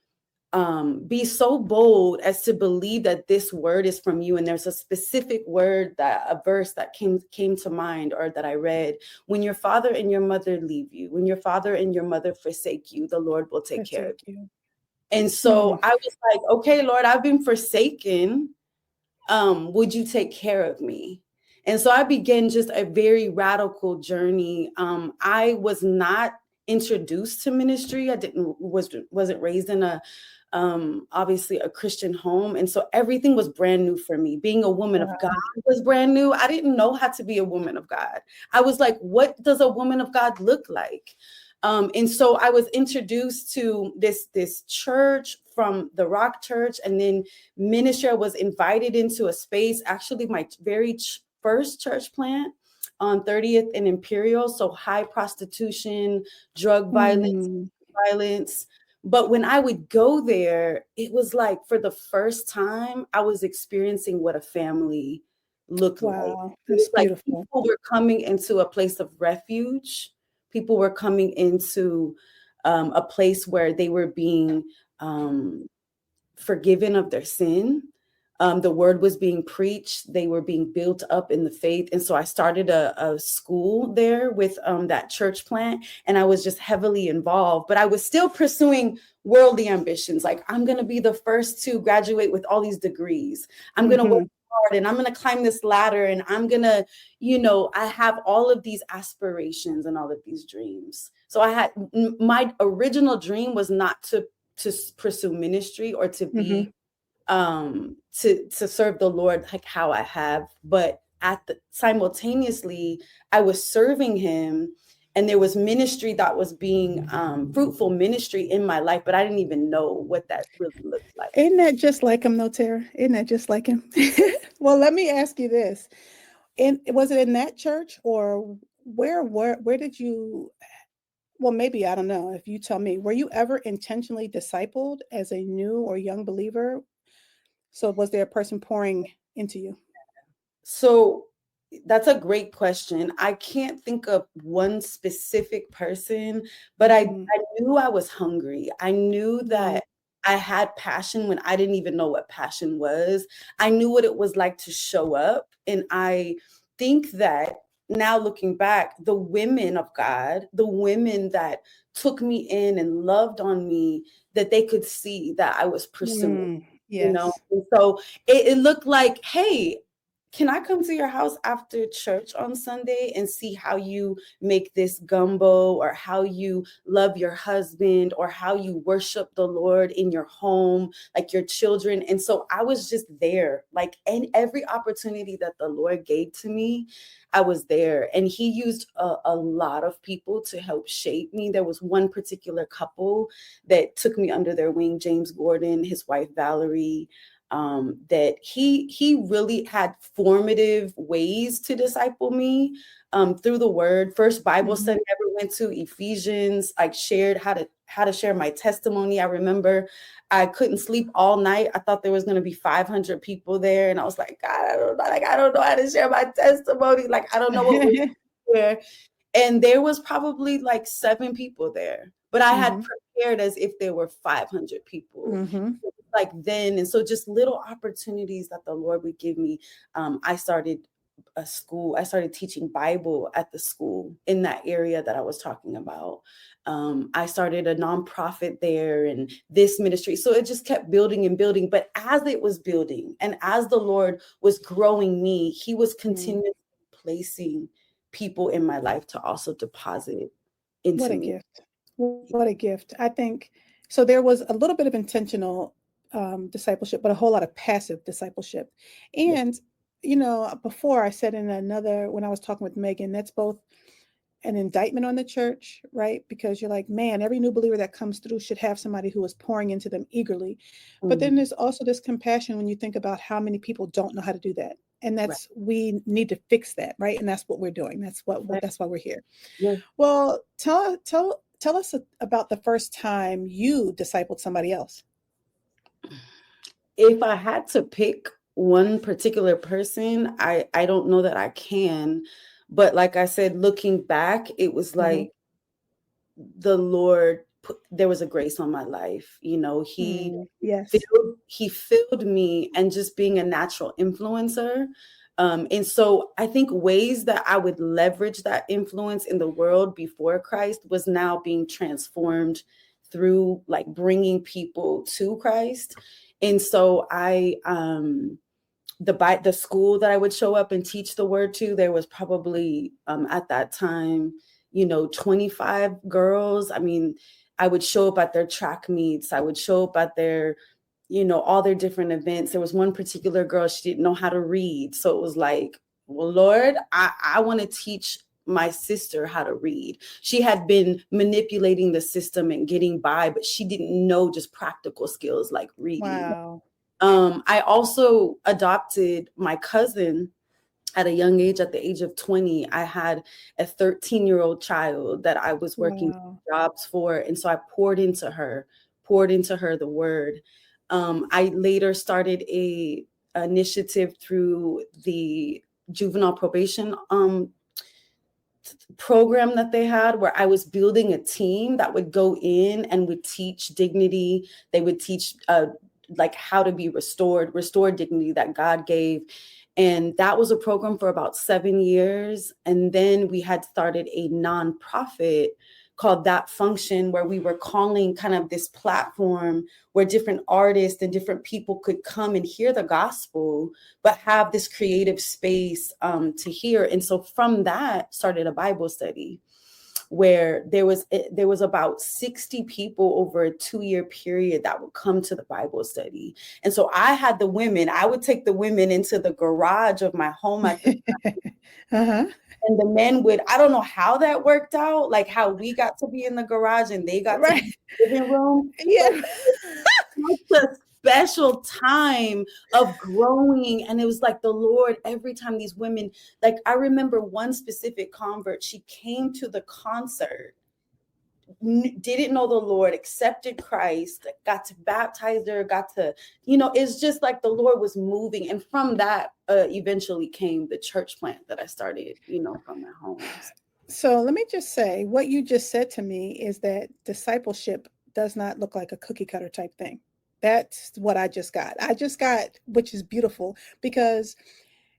be so bold as to believe that this word is from you. And there's a specific word, a verse that came to mind, or that I read: when your father and your mother leave you, when your father and your mother forsake you, the Lord will take care of you. And so I was like, okay, Lord, I've been forsaken. Would you take care of me? And so I began just a very radical journey. I was not introduced to ministry. I wasn't raised in obviously a Christian home. And so everything was brand new for me. Being a woman of God was brand new. I didn't know how to be a woman of God. I was like, what does a woman of God look like? And so I was introduced to this church from the Rock Church, and then ministry. I was invited into a space, actually my very first church plant on 30th and Imperial. So high prostitution, drug violence. But when I would go there, it was like, for the first time, I was experiencing what a family looked like. Wow, It was that's like beautiful. people were coming into a place of refuge. People were coming into a place where they were being forgiven of their sin. The word was being preached. They were being built up in the faith. And so I started a school there with that church plant, and I was just heavily involved, but I was still pursuing worldly ambitions. Like, I'm going to be the first to graduate with all these degrees. I'm going to work hard, and I'm going to climb this ladder, and I'm going to, I have all of these aspirations and all of these dreams. So my original dream was not to pursue ministry or to be to serve the Lord like how I have, but simultaneously I was serving him, and there was ministry that was being fruitful ministry in my life, but I didn't even know what that really looked like. Isn't that just like him, though, Tara? Isn't that just like him? Well, let me ask you this: was it in that church, or where did you? Well, maybe, I don't know. If you tell me, were you ever intentionally discipled as a new or young believer? So was there a person pouring into you? So that's a great question. I can't think of one specific person, but I knew I was hungry. I knew that I had passion when I didn't even know what passion was. I knew what it was like to show up. And I think that now looking back, the women of God, the women that took me in and loved on me, that they could see that I was pursuing. Yes. And so it looked like, hey, can I come to your house after church on Sunday and see how you make this gumbo, or how you love your husband, or how you worship the Lord in your home, like your children? And so I was just there, like, and every opportunity that the Lord gave to me, I was there. And he used a lot of people to help shape me. There was one particular couple that took me under their wing, James Gordon, his wife, Valerie, that he really had formative ways to disciple me through the word. First Bible study I ever went to, Ephesians, like shared how to share my testimony. I remember I couldn't sleep all night. I thought there was going to be 500 people there. And I was like, God, I don't know how to share my testimony. Like, I don't know what we're there. And there was probably like 7 people there, but I had prepared as if there were 500 people. like then. And so just little opportunities that the Lord would give me. I started a school. I started teaching Bible at the school in that area that I was talking about. I started a nonprofit there and this ministry. So it just kept building and building. But as it was building and as the Lord was growing me, he was continually placing people in my life to also deposit into What a me. gift. What a gift. I think so. There was a little bit of intentional discipleship, but a whole lot of passive discipleship. Yeah. And, before I said in another, when I was talking with Megan, that's both an indictment on the church, right? Because you're like, man, every new believer that comes through should have somebody who is pouring into them eagerly. But then there's also this compassion when you think about how many people don't know how to do that. And Right. we need to fix that, right? And that's what we're doing. That's why we're here. Yeah. Well, tell us about the first time you discipled somebody else. If I had to pick one particular person, I don't know that I can. But like I said, looking back, it was like the Lord there was a grace on my life. Yes. He filled me, and just being a natural influencer. And so I think ways that I would leverage that influence in the world before Christ was now being transformed through like bringing people to Christ. And so the school that I would show up and teach the word to, there was probably at that time, 25 girls. I mean, I would show up at their track meets. I would show up at their, all their different events. There was one particular girl, she didn't know how to read. So it was like, well, Lord, I want to teach my sister how to read. She had been manipulating the system and getting by, but she didn't know just practical skills like reading. Wow. I also adopted my cousin at a young age. At the age of 20, I had a 13-year-old child that I was working jobs for. And so I poured into her the word. I later started a initiative through the juvenile probation program that they had, where I was building a team that would go in and would teach dignity. They would teach like how to be restored dignity that God gave. And that was a program for about 7 years. And then we had started a nonprofit called That Function, where we were calling kind of this platform where different artists and different people could come and hear the gospel, but have this creative space to hear. And so from that started a Bible study, where there was about 60 people over a 2-year period that would come to the Bible study. And so I would take the women into the garage of my home at the time. And the men I don't know how that worked out, like how we got to be in the garage and they got to be in the living room. Yeah. Such a special time of growing. And it was like the Lord, every time these women, like I remember one specific convert, she came to the concert, didn't know the Lord, accepted Christ, got to baptize her, it's just like the Lord was moving. And from that eventually came the church plant that I started, from my home. So let me just say, what you just said to me is that discipleship does not look like a cookie cutter type thing. That's what I just got, which is beautiful, because,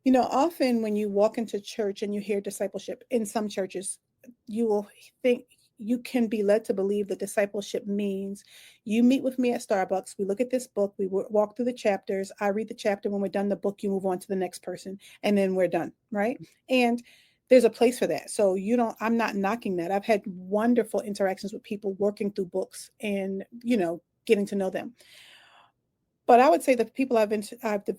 often when you walk into church and you hear discipleship in some churches, you will think, you can be led to believe that discipleship means you meet with me at Starbucks. We look at this book. We walk through the chapters. I read the chapter. When we're done the book, you move on to the next person, and then we're done. Right. And there's a place for that. So I'm not knocking that. I've had wonderful interactions with people working through books and, getting to know them. But I would say the people I've discipled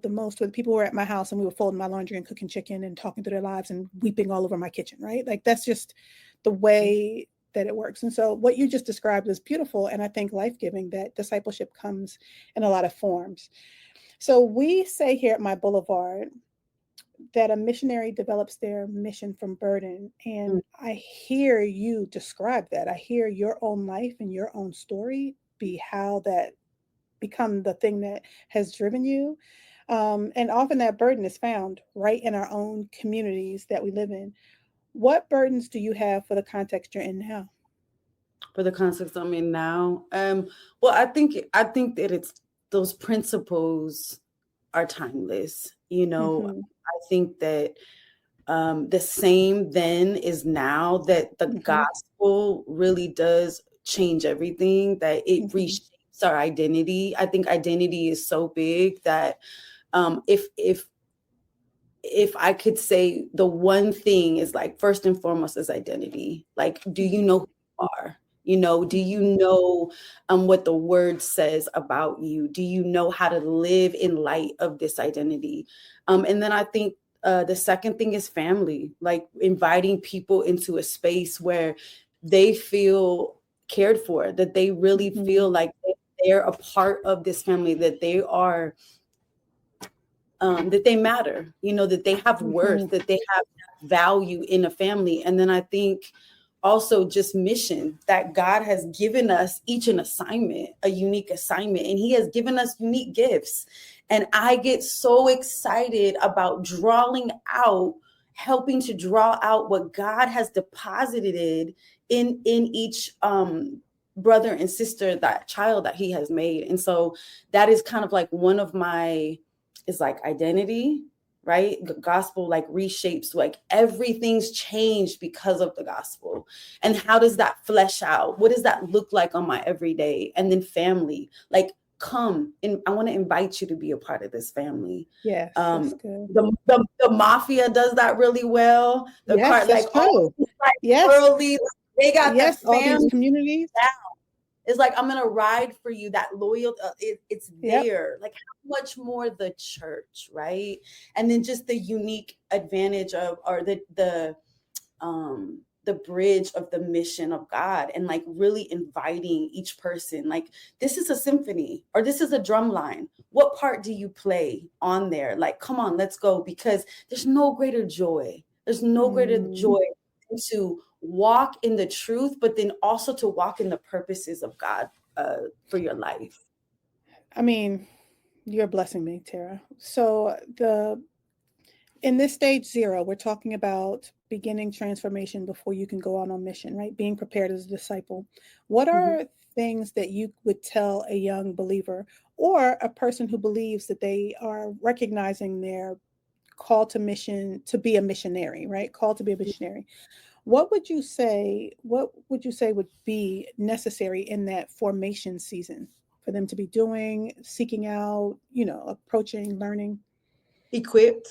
the most were the people who were at my house and we were folding my laundry and cooking chicken and talking through their lives and weeping all over my kitchen, right? Like that's just the way that it works. And so what you just described is beautiful, and I think life-giving, that discipleship comes in a lot of forms. So we say here at My Boulevard that a missionary develops their mission from burden. And I hear you describe that. I hear your own life and your own story be how that become the thing that has driven you. And often that burden is found right in our own communities that we live in. What burdens do you have for the context you're in now? For the context I'm in now, well, I think that it's those principles are timeless. Mm-hmm. I think that the same then is now, that the Mm-hmm. gospel really does change everything, that it Mm-hmm. reshapes our identity. I think identity is so big that if I could say the one thing is, like, first and foremost is identity. Like, do you know who you are? Do you know what the word says about you? Do you know how to live in light of this identity? And then I think the second thing is family, like inviting people into a space where they feel cared for, that they really Mm-hmm. feel like they're a part of this family, that they are that they matter, that they have worth, Mm-hmm. that they have value in a family. And then I think also just mission, that God has given us each an assignment, a unique assignment, and he has given us unique gifts. And I get so excited about helping to draw out what God has deposited in each brother and sister, that child that he has made. And so that is kind of like one of my, is like identity, right? Gospel like reshapes, like everything's changed because of the gospel. And how does that flesh out? What does that look like on my everyday? And then family, like, come and I want to invite you to be a part of this family. Yes, that's good. The mafia does that really well. The Yes, part, like, that's all true. these, like, Yes, worldly, they got the yes, all these family. communities. It's like, I'm gonna ride for you. That loyalty, it's Yep. there. Like, how much more the church, right? And then just the unique advantage of, or the bridge of the mission of God, and like really inviting each person. Like, this is a symphony, or this is a drum line. What part do you play on there? Like, come on, let's go, because there's no greater joy. There's no greater joy than to walk in the truth, but then also to walk in the purposes of God for your life. I mean, you're blessing me, Tara. So in this stage 0, we're talking about beginning transformation before you can go out on mission, right? Being prepared as a disciple. What are things that you would tell a young believer, or a person who believes that they are recognizing their call to mission, to be a missionary, right? Called to be a missionary. What would you say would be necessary in that formation season for them to be doing, seeking out, approaching, learning? Equipped,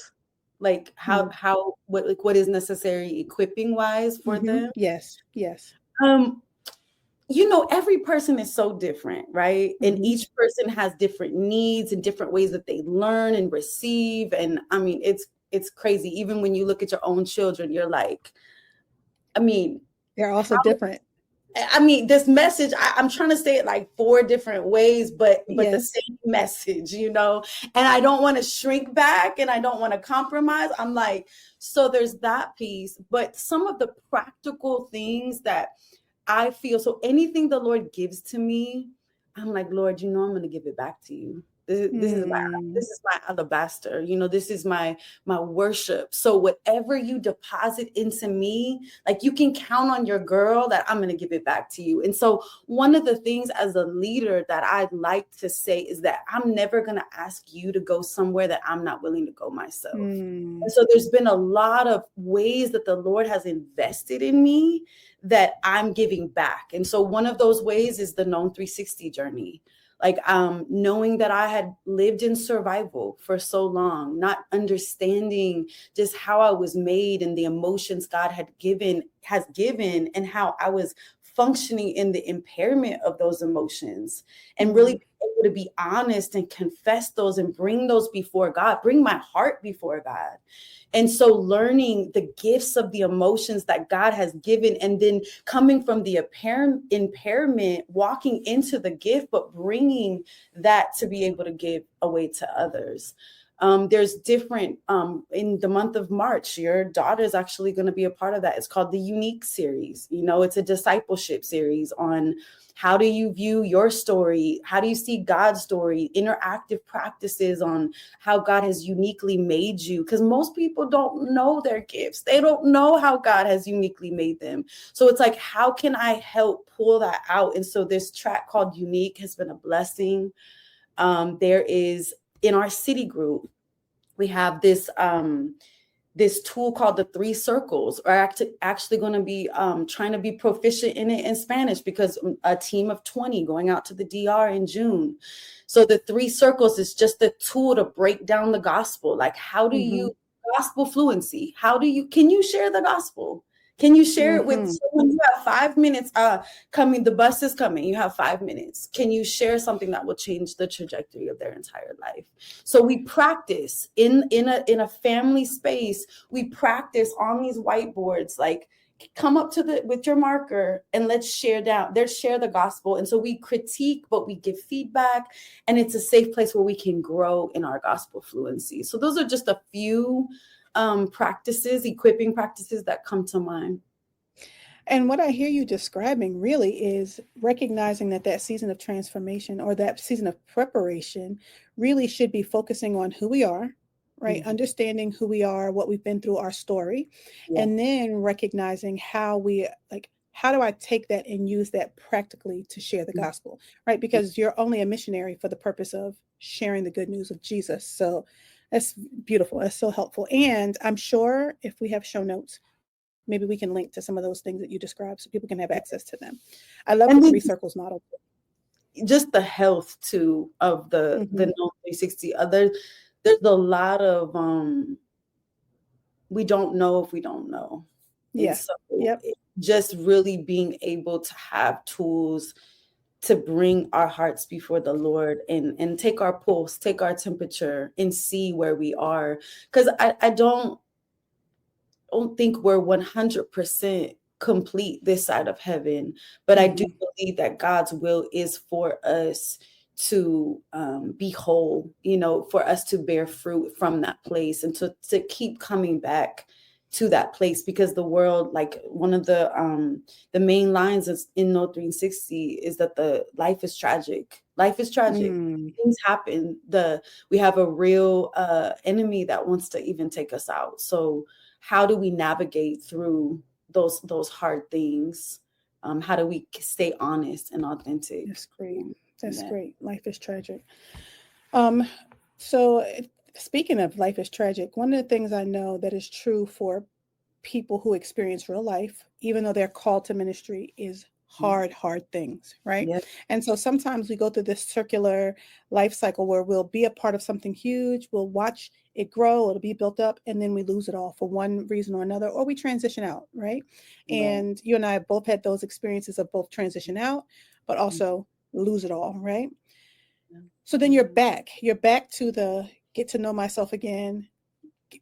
like what is necessary equipping wise for them? Yes. Every person is so different, right? And each person has different needs and different ways that they learn and receive. And I mean, it's crazy. Even when you look at your own children, you're like, I mean, they're also different. I mean, this message, I'm trying to say it like 4 different ways, but the Yes. same message, and I don't want to shrink back, and I don't want to compromise. I'm like, so there's that piece, but some of the practical things that I feel, so anything the Lord gives to me, I'm like, Lord, I'm going to give it back to you. This is my alabaster, this is my worship. So whatever you deposit into me, like, you can count on your girl that I'm going to give it back to you. And so one of the things as a leader that I'd like to say is that I'm never going to ask you to go somewhere that I'm not willing to go myself. And so there's been a lot of ways that the Lord has invested in me that I'm giving back. And so one of those ways is the Known 360 journey. Like, knowing that I had lived in survival for so long, not understanding just how I was made and the emotions God has given, and how I was functioning in the impairment of those emotions, and really able to be honest and confess those and bring those before God, bring my heart before God. And so learning the gifts of the emotions that God has given, and then coming from the impairment, walking into the gift, but bringing that to be able to give away to others. There's different, in the month of March, your daughter is actually going to be a part of that. It's called the Unique series. It's a discipleship series on how do you view your story? How do you see God's story? Interactive practices on how God has uniquely made you. Because most people don't know their gifts. They don't know how God has uniquely made them. So it's like, how can I help pull that out? And so this track called Unique has been a blessing. There is, in our city group, we have this tool called the 3 circles. Are actually going to be trying to be proficient in it in Spanish, because a team of 20 going out to the DR in June. So the 3 circles is just a tool to break down the gospel. Like, how do you gospel fluency? Can you share the gospel? Can you share it with someone? You have 5 minutes coming, the bus is coming, you have 5 minutes. Can you share something that will change the trajectory of their entire life? So we practice in a family space. We practice on these whiteboards, like, come up with your marker and let's share the gospel. And so we critique, but we give feedback, and it's a safe place where we can grow in our gospel fluency. So those are just a few equipping practices that come to mind. And what I hear you describing really is recognizing that season of transformation, or that season of preparation, really should be focusing on who we are, right? Understanding who we are, what we've been through, our story, and then recognizing how do I take that and use that practically to share the gospel, right? Because you're only a missionary for the purpose of sharing the good news of Jesus. So that's beautiful. That's so helpful. And I'm sure if we have show notes, maybe we can link to some of those things that you described so people can have access to them. I love the 3 circles model. Just the health too of the No 360. There's a lot of we don't know if we don't know. Yes. So just really being able to have tools to bring our hearts before the Lord and take our pulse, take our temperature, and see where we are. Because I don't think we're 100% complete this side of heaven, but I do believe that God's will is for us to be whole, for us to bear fruit from that place, and to keep coming back to that place, because the world, like, one of the main lines is in No 360 is that the life is tragic. Life is tragic. Things happen. We have a real enemy that wants to even take us out. So how do we navigate through those hard things? How do we stay honest and authentic? That's great. That's great. Life is tragic. So speaking of life is tragic, one of the things I know that is true for people who experience real life, even though they're called to ministry, is hard things, right? Yep. And so sometimes we go through this circular life cycle where we'll be a part of something huge, we'll watch it grow, it'll be built up, and then we lose it all for one reason or another, or we transition out, right? And you and I have both had those experiences of both transition out, but also lose it all, right? So then you're back to the get to know myself again.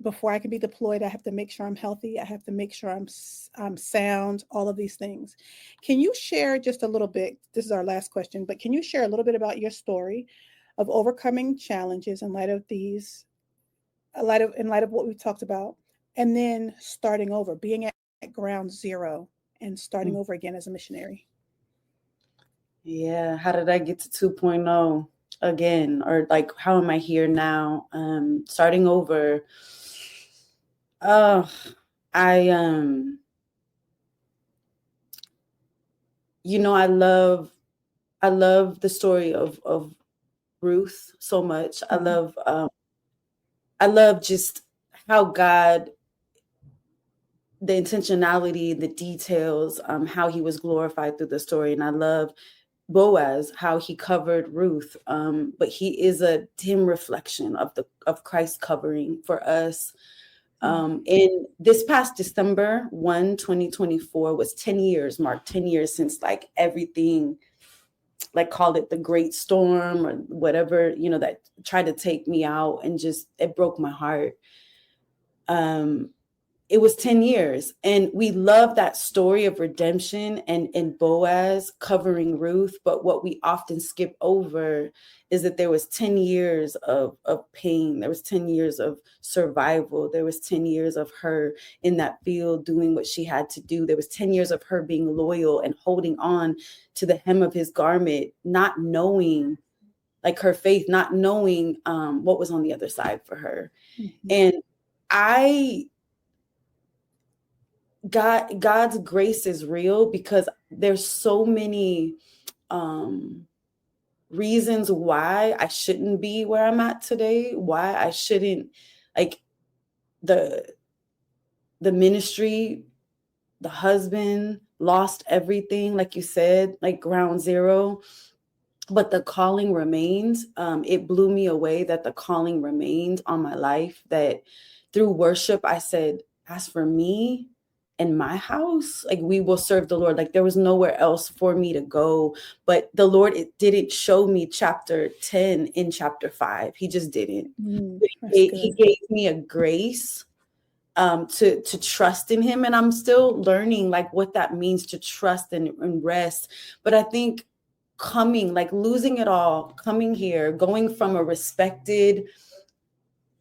Before I can be deployed, I have to make sure I'm healthy. I have to make sure I'm sound, all of these things. Can you share just a little bit? This is our last question, but can you share a little bit about your story of overcoming challenges in light of what we've talked about, and then starting over, being at ground zero and starting over again as a missionary? Yeah. How did I get to 2.0 again? Or like, how am I here now? Starting over. I love the story of Ruth so much. I love just how God, the intentionality, the details, how he was glorified through the story. And I love Boaz, how he covered Ruth, but he is a dim reflection of Christ's covering for us. In this past December 1, 2024 was 10 years, marked 10 years since like everything, like call it the great storm or whatever, that tried to take me out, and just, it broke my heart. it was 10 years. And we love that story of redemption and Boaz covering Ruth. But what we often skip over is that there was 10 years of pain. There was 10 years of survival. There was 10 years of her in that field doing what she had to do. There was 10 years of her being loyal and holding on to the hem of his garment, not knowing, like, her faith, not knowing what was on the other side for her. And God's grace is real, because there's so many reasons why I shouldn't be where I'm at today, why I shouldn't, like, the ministry, the husband lost everything, like you said, like ground zero, but the calling remains. It blew me away that the calling remained on my life, that through worship, I said, as for me and my house, like, we will serve the Lord. Like, there was nowhere else for me to go. But the Lord, it didn't show me chapter 10 in chapter 5. He just didn't. He gave me a grace to trust in him. And I'm still learning, like, what that means to trust and rest. But I think coming, like, losing it all, coming here, going from a respected,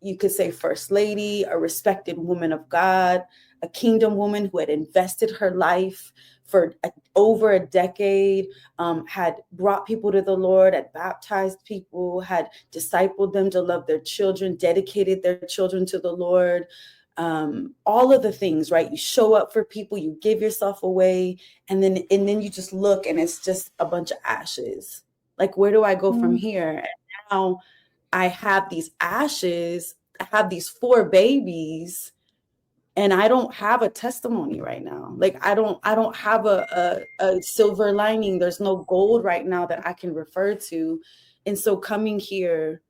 you could say, first lady, a respected woman of God, a kingdom woman who had invested her life for over a decade, had brought people to the Lord, had baptized people, had discipled them to love their children, dedicated their children to the Lord. All of the things, right? You show up for people, you give yourself away, and then you just look and it's just a bunch of ashes. Like, where do I go from here? And now I have these ashes, I have these 4 babies, and I don't have a testimony right now. Like, I don't have a silver lining. There's no gold right now that I can refer to. And so coming here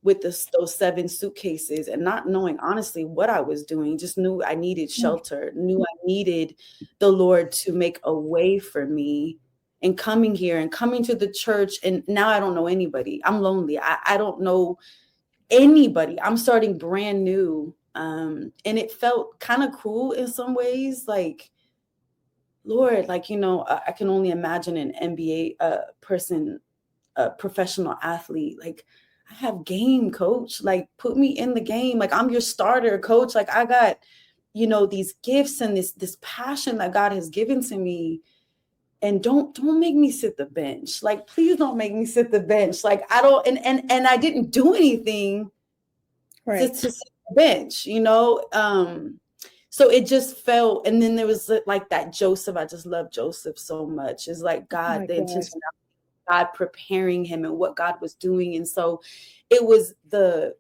with those 7 suitcases and not knowing honestly what I was doing, just knew I needed shelter, knew I needed the Lord to make a way for me. And coming here and coming to the church, and now I don't know anybody. I'm lonely. I don't know anybody. I'm starting brand new. And it felt kind of cruel in some ways. Like, Lord, like, I can only imagine an NBA person, a professional athlete. Like, I have game, coach. Like, put me in the game. Like, I'm your starter, coach. Like, I got, these gifts and this passion that God has given to me. And don't make me sit the bench. Like, please don't make me sit the bench. Like, I don't, and I didn't do anything to sit the bench, so it just felt, and then there was like that Joseph. I just love Joseph so much. It's like God, the intentionality, God preparing him and what God was doing. And so it was the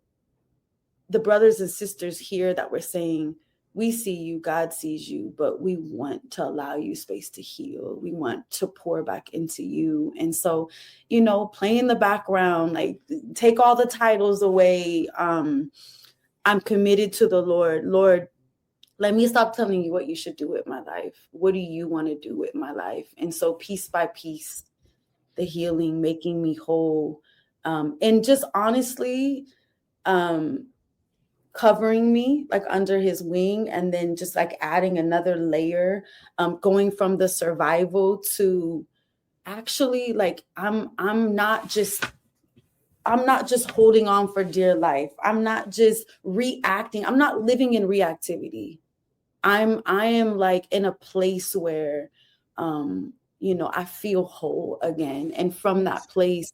brothers and sisters here that were saying, we see you, God sees you, but we want to allow you space to heal. We want to pour back into you. And so, play in the background, like, take all the titles away. I'm committed to the Lord. Lord, let me stop telling you what you should do with my life. What do you want to do with my life? And so piece by piece, the healing, making me whole, and just honestly, covering me, like, under his wing, and then just like adding another layer, going from the survival to actually, like, I'm not just holding on for dear life. I'm not just reacting. I'm not living in reactivity. I am like in a place where, I feel whole again. And from that place,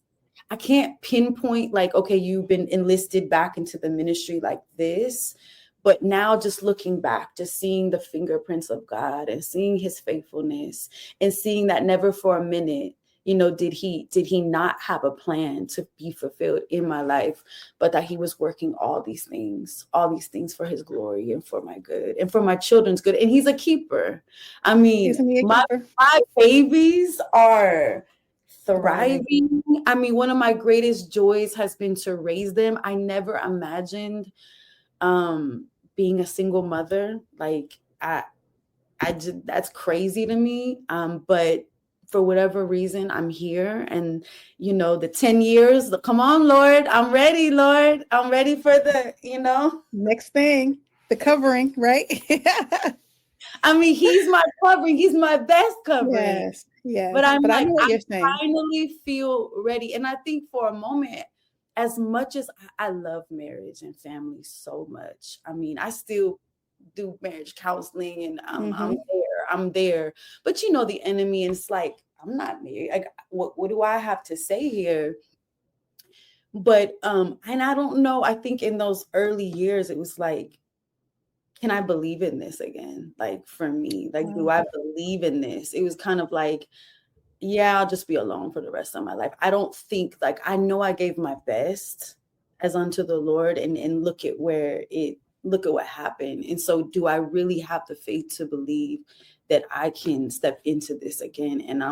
I can't pinpoint, like, okay, you've been enlisted back into the ministry like this, but now just looking back, just seeing the fingerprints of God and seeing his faithfulness and seeing that never for a minute, did he not have a plan to be fulfilled in my life, but that he was working all these things for his glory and for my good and for my children's good. And he's a keeper. I mean, my babies are thriving. I mean, one of my greatest joys has been to raise them. I never imagined being a single mother. Like, I just, that's crazy to me. But for whatever reason, I'm here. And, the 10 years, come on, Lord, I'm ready, Lord. I'm ready for the, next thing. The covering, right? I mean, he's my covering. He's my best covering. Yes, yes. But I'm I like, know what I you're saying. finally feel ready. And I think for a moment, as much as I love marriage and family so much, I mean, I still do marriage counseling and I'm there. But you know, the enemy, and it's like, I'm not married. Like, what do I have to say here? But and I don't know. I think in those early years, it was like, can I believe in this again? Like, for me, like, do I believe in this? It was kind of like, yeah, I'll just be alone for the rest of my life. I don't think, like, I know I gave my best as unto the Lord, and look at what happened. And so do I really have the faith to believe that I can step into this again? And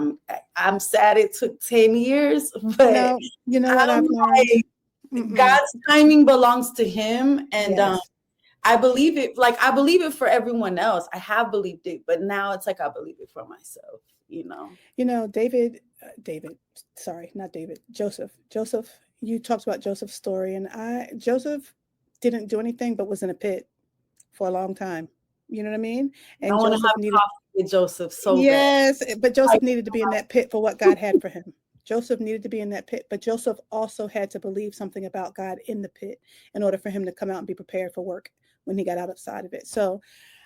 I'm sad it took 10 years, but you know what I've learned? Like, God's timing belongs to him. And Yes. I believe it. Like, I believe it for everyone else. I have believed it, but now it's like I believe it for myself, you know. Joseph, you talked about Joseph's story, and Joseph didn't do anything but was in a pit for a long time. You know what I mean? And I want to have coffee with Joseph so bad. Yes, but Joseph needed to be in that pit for what God had for him. Joseph needed to be in that pit, but Joseph also had to believe something about God in the pit in order for him to come out and be prepared for work when he got outside of it. So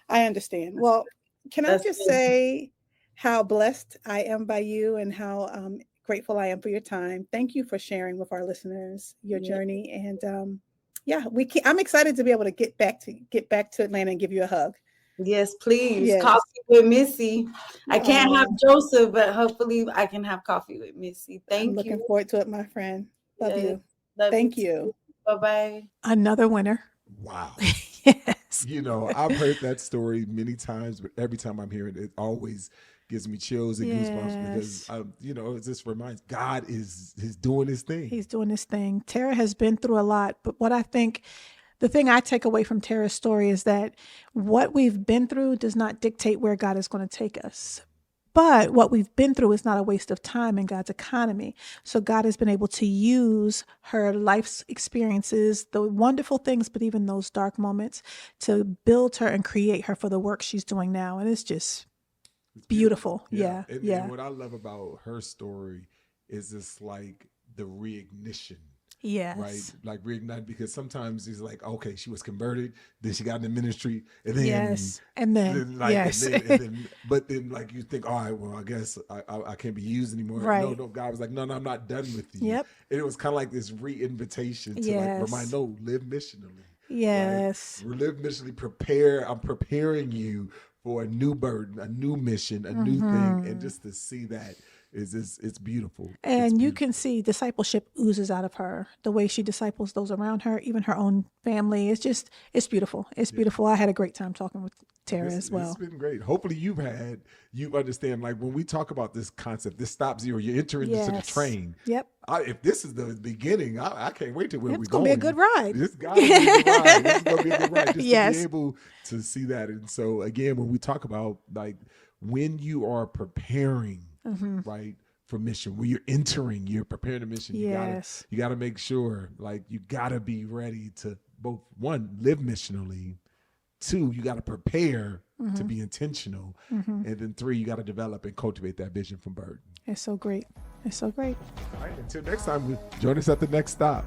I understand. Well, can I just say how blessed I am by you, and how grateful I am for your time. Thank you for sharing with our listeners your journey. And I'm excited to be able to get back to Atlanta and give you a hug. Yes, please. Yes. Coffee with Missie. I can't have Joseph, but hopefully I can have coffee with Missie. Thank you. I'm looking forward to it, my friend. Love you. Thank you. Bye-bye. Another winner. Wow. Yes. You know, I've heard that story many times, but every time I'm hearing it, it always gives me chills and goosebumps, because, it just reminds God is doing his thing. He's doing his thing. Tara has been through a lot, but the thing I take away from Tara's story is that what we've been through does not dictate where God is going to take us. But what we've been through is not a waste of time in God's economy. So God has been able to use her life's experiences, the wonderful things, but even those dark moments, to build her and create her for the work she's doing now. And it's just beautiful. Yeah. And what I love about her story is it's like the reignition. Yes. Right. Like reignited, because sometimes it's like, okay, she was converted, then she got into ministry, and then but then like you think, all right, well, I guess I can't be used anymore. Right. No, God was like, no, I'm not done with you. Yep. And it was kind of like this re-invitation to like remind, no, live missionally. Yes. Like, live missionally. I'm preparing you for a new burden, a new mission, a new thing, and just to see that. It's beautiful. And you can see discipleship oozes out of her, the way she disciples those around her, even her own family. It's beautiful. It's beautiful. I had a great time talking with Tara as well. It's been great. Hopefully you understand, like when we talk about this concept, this stop zero, you're entering into the train. Yep. If this is the beginning, I can't wait to where we're going. It's going to be a good ride. This got to be a good ride. This is going to be a good ride. Just to be able to see that. And so again, when we talk about like when you are preparing, right, for mission, when you're preparing a mission, you gotta make sure, like, you gotta be ready to both, one, live missionally, two, you gotta prepare to be intentional, and then three, you gotta develop and cultivate that vision from Burden. It's so great. It's so great. All right, until next time, join us at the next stop.